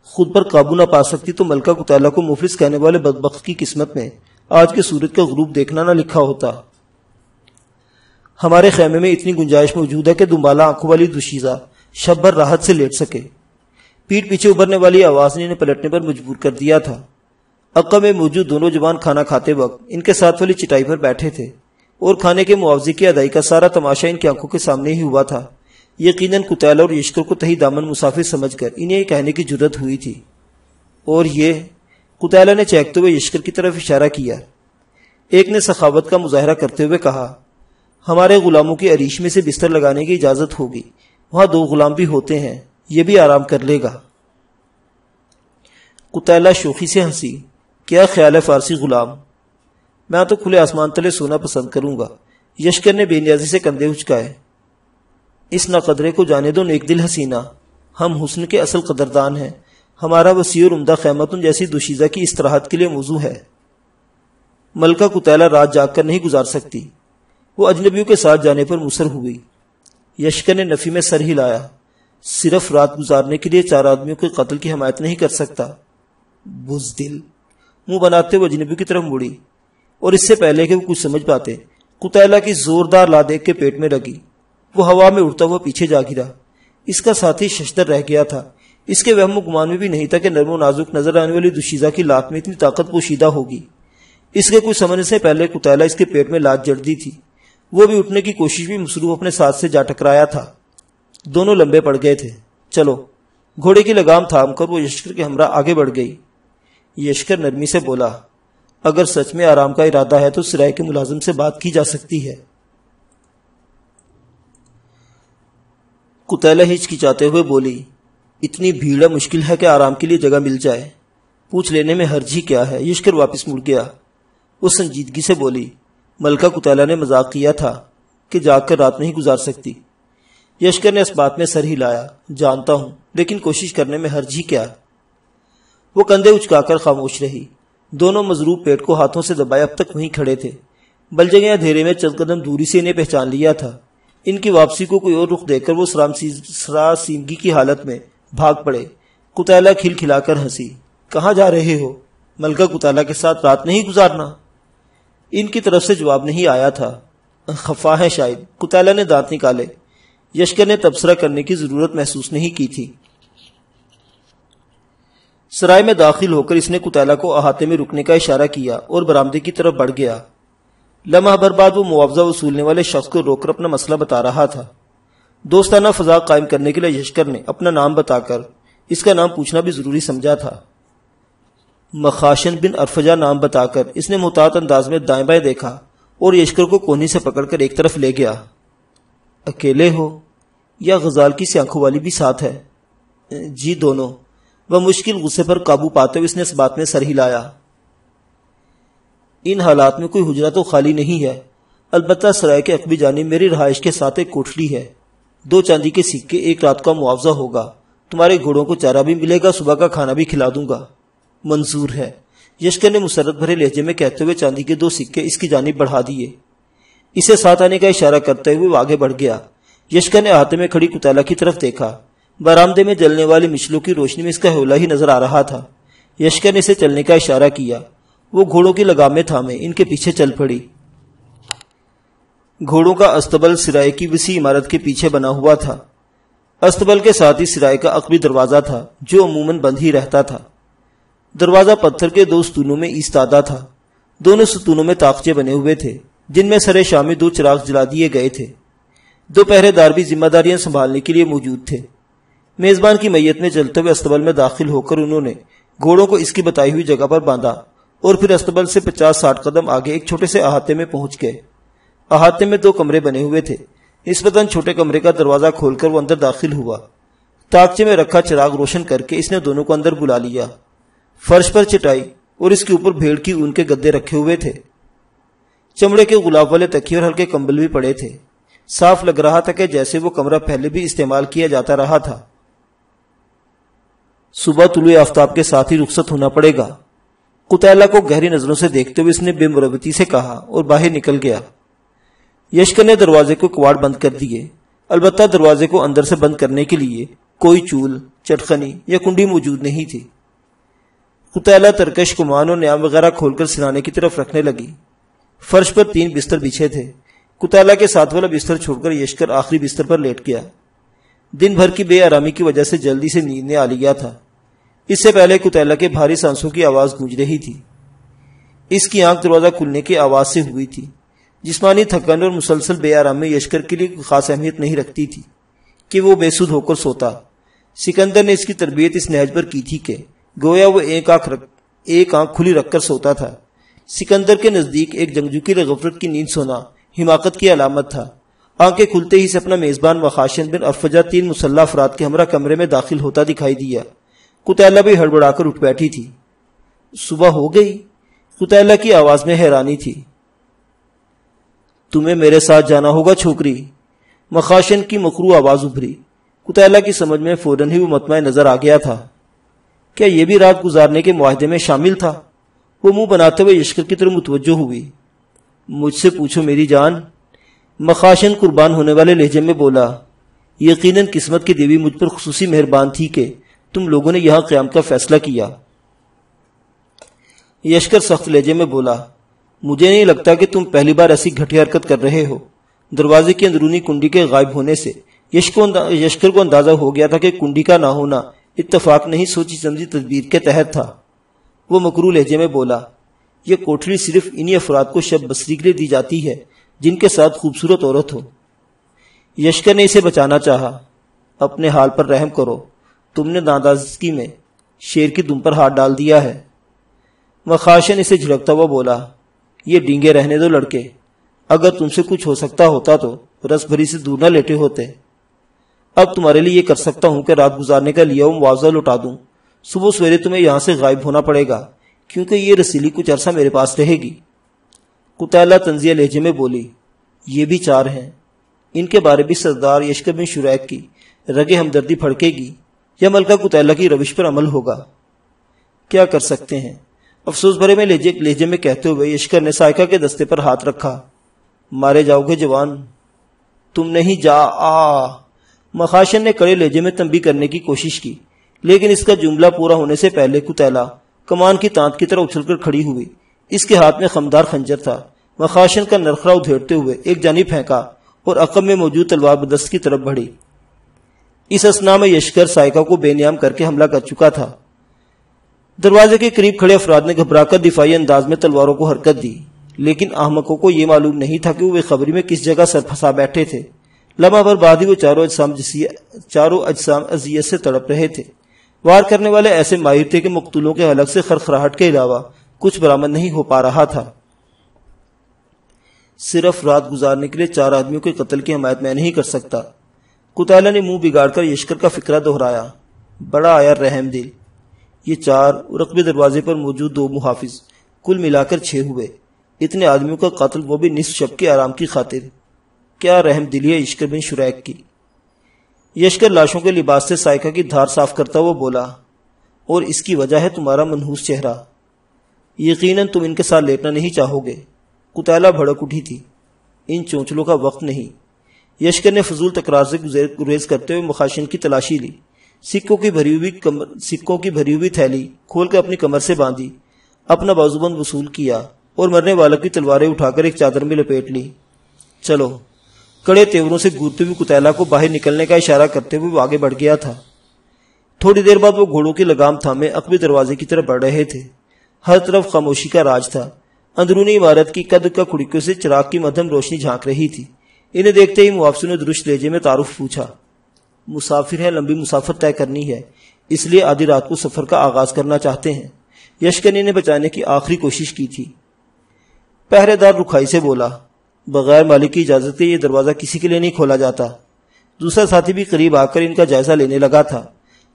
خود پر قابو نہ پا سکتی تو ملکہ قتیلہ کو مفلس کہنے والے بدبخت کی قسمت میں آج کے سورج کا غروب دیکھنا نہ لکھا ہوتا۔ ہمارے خیمے میں اتنی گنجائش موجود ہے کہ دمبالا آنکھوں والی دوشیزہ شب بھر راحت سے لیٹ سکے۔ پیٹ پیچھے ابھرنے والی آواز نے انہیں پلٹنے پر مجبور کر دیا تھا۔ اقا میں موجود دونوں جوان کھانا کھاتے وقت ان کے ساتھ والی چٹائی پر بیٹھے تھے اور کھانے کے معاوضے کی ادائی کا سارا تماشا ان کی آنکھوں کے سامنے ہی ہوا تھا۔ یقیناً قتیلہ اور یشکر کو تہی دامن مسافر سمجھ کر انہیں یہ کہنے کی جرت ہوئی تھی۔ اور یہ، قتیلہ نے چہکتے ہوئے یشکر کی طرف اشارہ کیا۔ ایک نے سخاوت کا مظاہرہ کرتے ہوئے کہا، ہمارے غلاموں کی عریش میں سے بستر لگانے کی اجازت ہوگی، وہاں 2 غلام بھی ہوتے ہیں، یہ بھی آرام کر لے گا۔ قتیلہ شوخی سے ہنسی، کیا خیال ہے فارسی غلام؟ میں تو کھلے آسمان تلے سونا پسند کروں گا۔ یشکر نے بے نیازی سے کندھے اچکائے۔ اس ناقدرے کو جانے دو نیک دل حسینہ، ہم حسن کے اصل قدردان ہیں، ہمارا وسیع اور عمدہ خیمتن جیسی دوشیزہ کی استراحت کے لیے موضوع ہے۔ ملکہ قتیلہ رات جاگ کر نہیں گزار سکتی، وہ اجنبیوں کے ساتھ جانے پر مصر ہوئی۔ یشکر نے نفی میں سر ہلایا، صرف رات گزارنے کے لیے 4 آدمیوں کے قتل کی حمایت نہیں کر سکتا۔ بزدل، منہ بناتے وہ اجنبیوں کی طرف مڑی، اور اس سے پہلے کہ وہ کچھ سمجھ پاتے، قتیلہ کی زوردار لاد ایک کے پیٹ میں لگی۔ وہ ہوا میں اڑتا ہوا پیچھے جا گرا۔ اس کا ساتھی ششدر رہ گیا تھا۔ اس کے وہم و گمان میں بھی نہیں تھا کہ نرم و نازک نظر آنے والی دوشیزہ کی لات میں اتنی طاقت پوشیدہ ہوگی۔ اس کے کچھ سمجھنے سے پہلے قتیلہ اس کے پیٹ میں لات جڑ دی تھی۔ وہ بھی اٹھنے کی کوشش میں مصروف اپنے ساتھ سے جا ٹکرایا تھا۔ دونوں لمبے پڑ گئے تھے۔ چلو، گھوڑے کی لگام تھام کر وہ یشکر کے ہمراہ آگے بڑھ گئی۔ یشکر نرمی سے بولا، اگر سچ میں آرام کا ارادہ ہے تو سرائے کے ملازم سے بات کی جا سکتی ہے۔ قتیلہ ہچکچاتے ہوئے بولی، اتنی بھیڑ مشکل ہے کہ آرام کے لیے جگہ مل جائے، پوچھ لینے میں حرج ہی کیا ہے۔ یشکر واپس مڑ گیا۔ وہ سنجیدگی سے بولی، ملکہ قتیلہ نے مذاق کیا تھا کہ جاگ کر رات نہیں گزار سکتی۔ یشکر نے اس بات میں سر ہلایا، جانتا ہوں، لیکن کوشش کرنے میں حرج ہی کیا۔ وہ کندھے اچکا کر خاموش رہی۔ دونوں مضروب پیٹ کو ہاتھوں سے دبائے اب تک وہیں کھڑے تھے۔ بلجنگ اندھیرے میں چند قدم دوری سے انہیں پہچان لیا تھا۔ ان کی واپسی کو کوئی اور رخ دیکھ کر وہ سراسیمگی کی حالت میں بھاگ پڑے۔ قتیلہ کھل کھلا کر ہنسی، کہاں جا رہے ہو؟ ملکہ قتیلہ کے ساتھ رات نہیں گزارنا؟ ان کی طرف سے جواب نہیں آیا تھا۔ خفا ہے شاید، قتیلہ نے دانت نکالے۔ یشکر نے تبصرہ کرنے کی ضرورت محسوس نہیں کی تھی۔ سرائے میں داخل ہو کر اس نے قتیلہ کو احاطے میں رکنے کا اشارہ کیا اور برآمدے کی طرف بڑھ گیا۔ لمحہ بھر بعد وہ معاوضہ وصولنے والے شخص کو روک کر اپنا مسئلہ بتا رہا تھا۔ دوستانہ فضا قائم کرنے کے لیے یشکر نے اپنا نام بتا کر اس کا نام پوچھنا بھی ضروری سمجھا تھا۔ مخاشن بن ارفجا نام بتا کر اس نے محتاط انداز میں دائیں بائیں دیکھا اور یشکر کو کونی سے پکڑ کر ایک طرف لے گیا۔ اکیلے ہو یا غزال کی سیاکھوں والی بھی ساتھ ہے؟ جی دونوں۔ وہ مشکل غصے پر قابو پاتے ہوئے اس نے اس بات میں سر ہلایا۔ ان حالات میں کوئی حجرہ تو خالی نہیں ہے، البتہ سرائے کے عقبی جانب میری رہائش کے ساتھ ایک کوٹھلی ہے۔ 2 چاندی کے سکے، 1 رات کا معاوضہ ہوگا، تمہارے گھوڑوں کو چارہ بھی ملے گا، صبح کا کھانا بھی کھلا دوں گا۔ منظور ہے، یشکر نے مسرت بھرے لہجے میں کہتے ہوئے چاندی کے 2 سکے اس کی جانب بڑھا دیے۔ اسے ساتھ آنے کا اشارہ کرتے ہوئے وہ آگے بڑھ گیا۔ یشکر نے احاطے میں کھڑی قتیلہ کی طرف دیکھا۔ برآمدے میں جلنے والی مشلوں کی روشنی میں اس کا حولہ ہی نظر آ رہا تھا۔ یشکر نے اسے چلنے کا اشارہ کیا۔ وہ گھوڑوں کی لگامیں تھامے ان کے پیچھے چل پڑی۔ گھوڑوں کا استبل سرائے کی وسیع عمارت کے پیچھے بنا ہوا تھا۔ استبل کے ساتھ ہی سرائے کا عقبی دروازہ تھا جو عموماً بند ہی رہتا تھا۔ دروازہ پتھر کے 2 ستونوں میں ایستادہ تھا۔ دونوں ستونوں میں طاقچے بنے ہوئے تھے جن میں سرے شامی 2 چراغ جلا دیے گئے تھے۔ 2 پہرے دار بھی ذمہ داریاں سنبھالنے کے لیے موجود تھے۔ میزبان کی میت میں چلتے ہوئے استبل میں داخل ہو کر انہوں نے گھوڑوں کو اس کی بتائی ہوئی جگہ پر باندھا اور پھر استبل سے 50-60 قدم آگے ایک چھوٹے سے احاطے میں پہنچ گئے۔ احاطے میں 2 کمرے بنے ہوئے تھے۔ نسبتاً چھوٹے کمرے کا دروازہ کھول کر وہ اندر داخل ہوا۔ طاقچے میں رکھا چراغ روشن کر کے اس نے دونوں کو اندر بلا لیا۔ فرش پر چٹائی اور اس کے اوپر بھیڑ کی اون کے گدے رکھے ہوئے تھے۔ چمڑے کے غلاف والے تکیے اور ہلکے کمبل بھی پڑے تھے۔ صاف لگ رہا تھا کہ جیسے وہ کمرہ پہلے بھی استعمال کیا جاتا رہا تھا۔ صبح طلوع آفتاب کے ساتھ ہی رخصت ہونا پڑے گا، قتیلہ کو گہری نظروں سے دیکھتے ہوئے اس نے بے مروتی سے کہا اور باہر نکل گیا۔ یشکر نے دروازے کو کواڑ بند کر دیے، البتہ دروازے کو اندر سے بند کرنے کے لیے کوئی چول، چٹخنی یا کنڈی موجود نہیں تھی۔ قتیلہ ترکش کمان اور نیام وغیرہ کھول کر سرانے کی طرف رکھنے لگی۔ فرش پر 3 بستر بچھے تھے۔ قتیلہ کے ساتھ والا بستر چھوڑ کر یشکر آخری بستر پر لیٹ گیا۔ دن بھر کی بے آرامی کی وجہ سے جلدی سے نیند نے آ لیا تھا۔ اس سے پہلے قتیلہ کے بھاری سانسوں کی آواز گونج رہی تھی۔ اس کی آنکھ دروازہ کھلنے کی آواز سے ہوئی تھی۔ جسمانی تھکن اور مسلسل بے آرامی یشکر کے لیے خاص اہمیت نہیں رکھتی تھی کہ وہ بے سود ہو کر سوتا۔ سکندر نے اس کی تربیت اس نہج پر کی تھی کہ گویا وہ ایک آنکھ کھلی رکھ کر سوتا تھا۔ سکندر کے نزدیک ایک جنگجو کی غفلت کی نیند سونا حماقت کی علامت تھا۔ آنکھیں کھلتے ہی سے اپنا میزبان مخاشن بن ارفجہ 3 مسلح افراد کے ہمراہ کمرے میں داخل ہوتا دکھائی دیا۔ قتیلہ بھی ہڑبڑا کر اٹھ بیٹھی تھی۔ صبح ہو گئی؟ قتیلہ کی آواز میں حیرانی تھی۔ تمہیں میرے ساتھ جانا ہوگا چھوکری، مخاشن کی مکروہ آواز ابھری۔ قتیلہ کی سمجھ میں فوراً ہی وہ مطمئن نظر آ گیا تھا۔ کیا یہ بھی رات گزارنے کے معاہدے میں شامل تھا؟ وہ منہ بناتے ہوئے یشکر کی طرف متوجہ ہوئی۔ مجھ سے پوچھو میری جان، مخاشن قربان ہونے والے لہجے میں بولا۔ یقیناً قسمت کی دیوی مجھ پر خصوصی مہربان تھی کہ تم لوگوں نے یہاں قیام کا فیصلہ کیا۔ یشکر سخت لہجے میں بولا، مجھے نہیں لگتا کہ تم پہلی بار ایسی گھٹیا حرکت کر رہے ہو۔ دروازے کی اندرونی کنڈی کے غائب ہونے سے یشکر کو اندازہ ہو گیا تھا کہ کنڈی کا نہ ہونا اتفاق نہیں سوچی سمجھی تدبیر کے تحت تھا۔ وہ مکروہ لہجے میں بولا، یہ کوٹھری صرف انہی افراد کو شب بسری کے لیے دی جاتی ہے جن کے ساتھ خوبصورت عورت ہو۔ یشکر نے اسے بچانا چاہا۔ اپنے حال پر رحم کرو، تم نے نادانستگی میں شیر کی دم پر ہاتھ ڈال دیا ہے۔ مخاشن اسے جھڑکتا ہوا بولا، یہ ڈینگے رہنے دو لڑکے، اگر تم سے کچھ ہو سکتا ہوتا تو رس بھری سے دور نہ لیٹے ہوتے۔ اب تمہارے لیے یہ کر سکتا ہوں کہ رات گزارنے کا لیا ہوا معاوضہ لوٹا دوں۔ صبح سویرے تمہیں یہاں سے غائب ہونا پڑے گا کیونکہ یہ رسیلی کچھ عرصہ میرے پاس رہے گی۔ قتیلہ طنزیہ لہجے میں بولی، یہ بھی 4 ہیں، ان کے بارے بھی سردار یشکر بن شریک کی رگے ہمدردی پھڑکے گی یا ملکہ قتیلہ کی روش پر عمل ہوگا؟ کیا کر سکتے ہیں؟ افسوس بھرے میں لہجے میں کہتے ہوئے یشکر نے سائقہ کے دستے پر ہاتھ رکھا۔ مارے جاؤ گے جوان، تم نہیں جا آ۔ مخاشن نے کڑے لہجے میں تنبیہ کرنے کی کوشش کی، لیکن اس کا جملہ پورا ہونے سے پہلے قتیلہ کمان کی تانت کی طرح اچھل کر کھڑی ہوئی۔ اس کے ہاتھ میں خمدار خنجر تھا۔ مخاشن کا نرخرا ادھیڑتے ہوئے ایک جانب پھینکا اور عقب میں موجود تلوار بدست کی طرف بڑھی۔ اس اثنا میں یشکر سائقہ کو بے نیام کر کے حملہ کر چکا تھا۔ دروازے کے قریب کھڑے افراد نے گھبرا کر دفاعی انداز میں تلواروں کو حرکت دی، لیکن احمقوں کو یہ معلوم نہیں تھا کہ وہ بے خبری میں کس جگہ سر پھنسا بیٹھے تھے۔ لمحہ بھر بعد ہی وہ چاروں اجسام اذیت سے تڑپ رہے تھے۔ وار کرنے والے ایسے ماہر تھے کہ مقتولوں کے حلق سے خرخراہٹ کے علاوہ کچھ برآمد نہیں ہو پا رہا تھا۔ صرف رات گزارنے کے لیے 4 آدمیوں کے قتل کی حمایت میں نہیں کر سکتا۔ قتیلہ نے منہ بگاڑ کر یشکر کا فکرہ دہرایا۔ بڑا آیا رحم دل۔ یہ 4 رقبے دروازے پر موجود 2 محافظ، کل ملا کر 6 ہوئے۔ اتنے آدمیوں کا قتل، وہ بھی نصف شب کے آرام کی خاطر۔ کیا رحم دلی ہے یشکر بن شریک کی۔ یشکر لاشوں کے لباس سے سائقہ کی دھار صاف کرتا ہوا بولا، اور اس کی وجہ ہے تمہارا منحوس چہرہ۔ یقیناً تم ان کے ساتھ لیٹنا نہیں چاہو گے۔ قتیلہ بھڑک اٹھی تھی، ان چونچلوں کا وقت نہیں۔ یشکر نے فضول تکرار سے گریز کرتے ہوئے مخاشن کی تلاشی لی۔ سکوں کی بھری ہوئی تھیلی کھول کر اپنی کمر سے باندھی، اپنا بازوبند وصول کیا اور مرنے والا کی تلواریں اٹھا کر ایک چادر میں لپیٹ لی۔ چلو۔ کڑے تیوروں سے گورتے ہوئے قتیلہ کو باہر نکلنے کا اشارہ کرتے ہوئے وہ آگے بڑھ گیا تھا۔ تھوڑی دیر بعد وہ گھوڑوں کی لگام تھامے عقبی دروازے کی طرف بڑھ رہے تھے۔ ہر طرف خاموشی کا راج تھا۔ اندرونی عمارت کی قد کا کھڑکیوں سے چراغ کی مدھم روشنی جھانک رہی تھی۔ انہیں دیکھتے ہی محافظوں نے درست لہجے میں تعارف پوچھا۔ مسافر ہیں، لمبی مسافت طے کرنی ہے، اس لیے آدھی رات کو سفر کا آغاز کرنا چاہتے ہیں۔ یشکر نے انہیں بچانے کی آخری کوشش کی تھی۔ پہرے دار رکھائی سے بولا، بغیر مالک کی اجازت کے یہ دروازہ کسی کے لیے نہیں کھولا جاتا۔ دوسرا ساتھی بھی قریب آ کر ان کا جائزہ لینے لگا تھا۔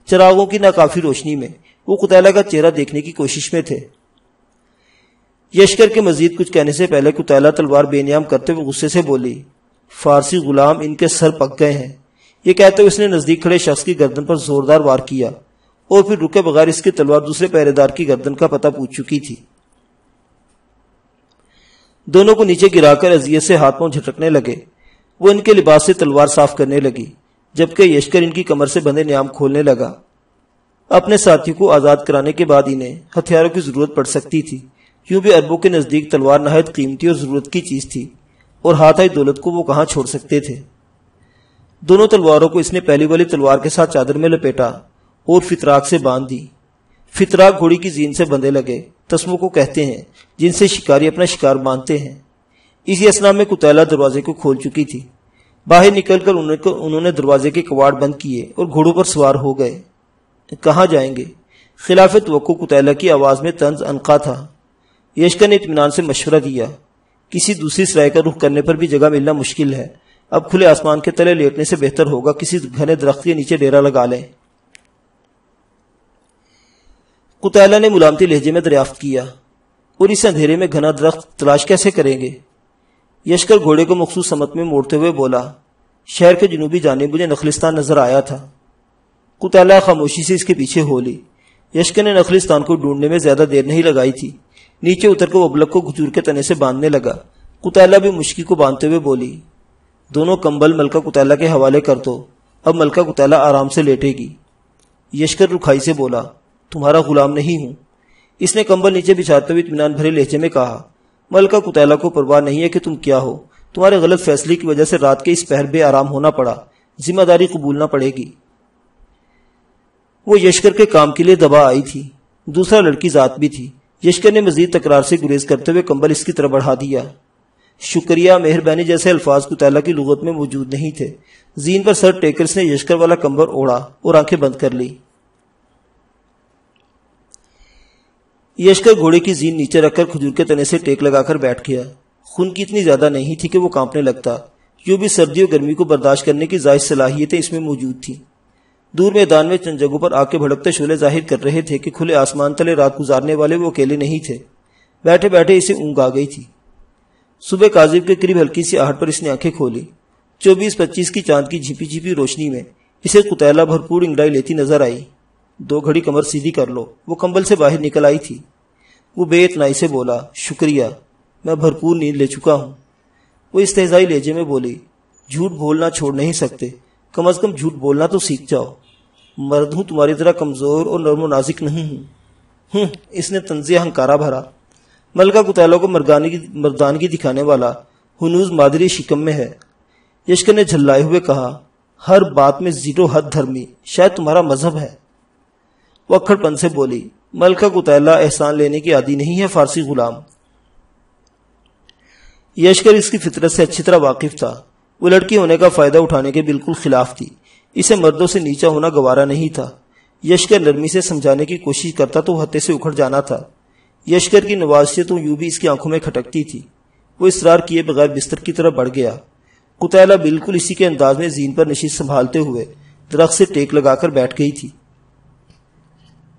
چراغوں کی ناکافی روشنی میں وہ قتیلہ کا چہرہ دیکھنے کی کوشش میں تھے۔ یشکر کے مزید کچھ کہنے سے پہلے قتیلہ تلوار بے نیام کرتے ہوئے غصے سے بولی، فارسی غلام ان کے سر پک گئے ہیں۔ یہ کہتے ہوئے اس نے نزدیک کھڑے شخص کی گردن پر زوردار وار کیا اور پھر رکے بغیر اس کی تلوار دوسرے پہرے دار کی گردن کا پتہ پوچھ چکی تھی۔ دونوں کو نیچے گرا کر اذیت سے ہاتھ پاؤں جھٹکنے لگے۔ وہ ان کے لباس سے تلوار صاف کرنے لگی، جبکہ یشکر ان کی کمر سے بندھے نیام کھولنے لگا۔ اپنے ساتھی کو آزاد کرانے کے بعد انہیں ہتھیاروں کی ضرورت پڑ سکتی تھی، کیوں بھی عربوں کے نزدیک تلوار نہایت قیمتی اور ضرورت کی چیز تھی، اور ہاتھ آئی دولت کو وہ کہاں چھوڑ سکتے تھے۔ دونوں تلواروں کو اس نے پہلی والی تلوار کے ساتھ چادر میں لپیٹا اور فطراک سے باندھ دی۔ فتراک گھوڑی کی زین سے بندھے لگے تسموں کو کہتے ہیں، جن سے شکاری اپنا شکار باندھتے ہیں۔ اسی اثنا میں قتیلہ دروازے کو کھول چکی تھی۔ باہر نکل کر انہوں نے دروازے کے کواڑ بند کیے اور گھوڑوں پر سوار ہو گئے۔ کہاں جائیں گے؟ خلاف توقع قتیلہ کی آواز میں طنز عنقا تھا۔ یشکر نے اطمینان سے مشورہ دیا، کسی دوسری سرائے کا رخ کرنے پر بھی جگہ ملنا مشکل ہے، اب کھلے آسمان کے تلے لیٹنے سے بہتر ہوگا کسی گھنے درخت کے نیچے ڈیرا لگا لیں۔ قتیلہ نے ملامتی لہجے میں دریافت کیا، اور اس اندھیرے میں گھنا درخت تلاش کیسے کریں گے؟ یشکر گھوڑے کو مخصوص سمت میں موڑتے ہوئے بولا، شہر کے جنوبی جانب مجھے نخلستان نظر آیا تھا۔ قتیلہ خاموشی سے اس کے پیچھے ہو لی۔ یشکر نے نخلستان کو ڈھونڈنے میں زیادہ دیر نہیں لگائی تھی۔ نیچے اتر کر وہ ابلک کو کھجور کے تنے سے باندھنے لگا۔ قتیلہ بھی مشکی کو باندھتے ہوئے بولی، دونوں کمبل ملکہ قتیلہ کے حوالے کر دو، اب ملکہ قتیلہ آرام سے لیٹے گی۔ یشکر رکھائی سے بولا، تمہارا غلام نہیں ہوں۔ اس نے کمبل نیچے بچھاتے ہوئے اطمینان بھرے لہجے میں کہا، ملکہ قتیلہ کو پرواہ نہیں ہے کہ تم کیا ہو، تمہارے غلط فیصلے کی وجہ سے رات کے اس پہر بے آرام ہونا پڑا، ذمہ داری قبولنا پڑے گی۔ وہ یشکر کے کام کے لیے دبا آئی تھی، دوسرا لڑکی ذات بھی تھی۔ یشکر نے مزید تکرار سے گریز کرتے ہوئے کمبل اس کی طرف بڑھا دیا۔ شکریہ، مہربانی جیسے الفاظ قتیلہ کی لغت میں موجود نہیں تھے۔ زین پر سر ٹیک کر اس نے یشکر والا کمبل اوڑھا اور آنکھیں بند کر لی۔ یشکر گھوڑے کی زین نیچے رکھ کر کھجور کے تنے سے ٹیک لگا کر بیٹھ گیا۔ خون کی اتنی زیادہ نہیں تھی کہ وہ کانپنے لگتا، یوں بھی سردی اور گرمی کو برداشت کرنے کی زائد صلاحیتیں اس میں موجود تھیں۔ دور میدان میں چند جگہوں پر آگ کے بھڑکتے شعلے ظاہر کر رہے تھے کہ کھلے آسمان تلے رات گزارنے والے وہ اکیلے نہیں تھے۔ بیٹھے بیٹھے اسے اونگ آ گئی تھی۔ صبح کاذب کے قریب ہلکی سی آہٹ پر اس نے آنکھیں کھولی۔ 24-25 کی چاند کی جھپی جھپی روشنی میں اسے قتیلہ بھرپور انگڑائی لیتی نظر آئی۔ 2 گھڑی کمر سیدھی کر لو۔ وہ کمبل سے باہر نکل آئی تھی۔ وہ بے اتنائی سے بولا، شکریہ، میں بھرپور نیند لے چکا ہوں۔ وہ استہزائی لہجے میں بولی، جھوٹ بولنا چھوڑ نہیں سکتے، کم از کم جھوٹ بولنا تو سیکھ جاؤ۔ مرد ہوں، تمہاری طرح کمزور اور نرم و نازک نہیں ہوں۔ اس نے طنزیہ ہنکارا بھرا۔ ملکہ قتیلہ کو مردانگی دکھانے والا ہنوز مادری شکم میں ہے۔ یشکر نے جھلائے ہوئے کہا، ہر بات میں زیرو حد دھرمی، شاید تمہارا مذہب ہے۔ وہ اکھڑ پن سے بولی، ملکہ قتیلہ احسان لینے کی عادی نہیں ہے فارسی غلام۔ یشکر اس کی فطرت سے اچھی طرح واقف تھا۔ وہ لڑکی ہونے کا فائدہ اٹھانے کے بالکل خلاف تھی۔ اسے مردوں سے نیچا ہونا گوارا نہیں تھا۔ یشکر نرمی سے سمجھانے کی کوشش کرتا تو وہ ہتے سے اکھڑ جانا تھا۔ یشکر کی نوازشیتوں یوں بھی اس کی آنکھوں میں کھٹکتی تھی۔ وہ اصرار کیے بغیر بستر کی طرف بڑھ گیا۔ قتیلہ بالکل اسی کے انداز میں زین پر نشست سنبھالتے ہوئے درخت سے ٹیک لگا کر بیٹھ گئی تھی۔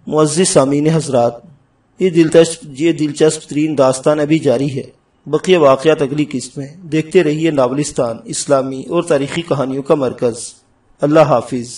معزز سامعین حضرات، یہ دلچسپ ترین داستان ابھی جاری ہے۔ بقیہ واقعات اگلی قسط میں۔ دیکھتے رہیے ناولستان، اسلامی اور تاریخی کہانیوں کا مرکز۔ اللہ حافظ۔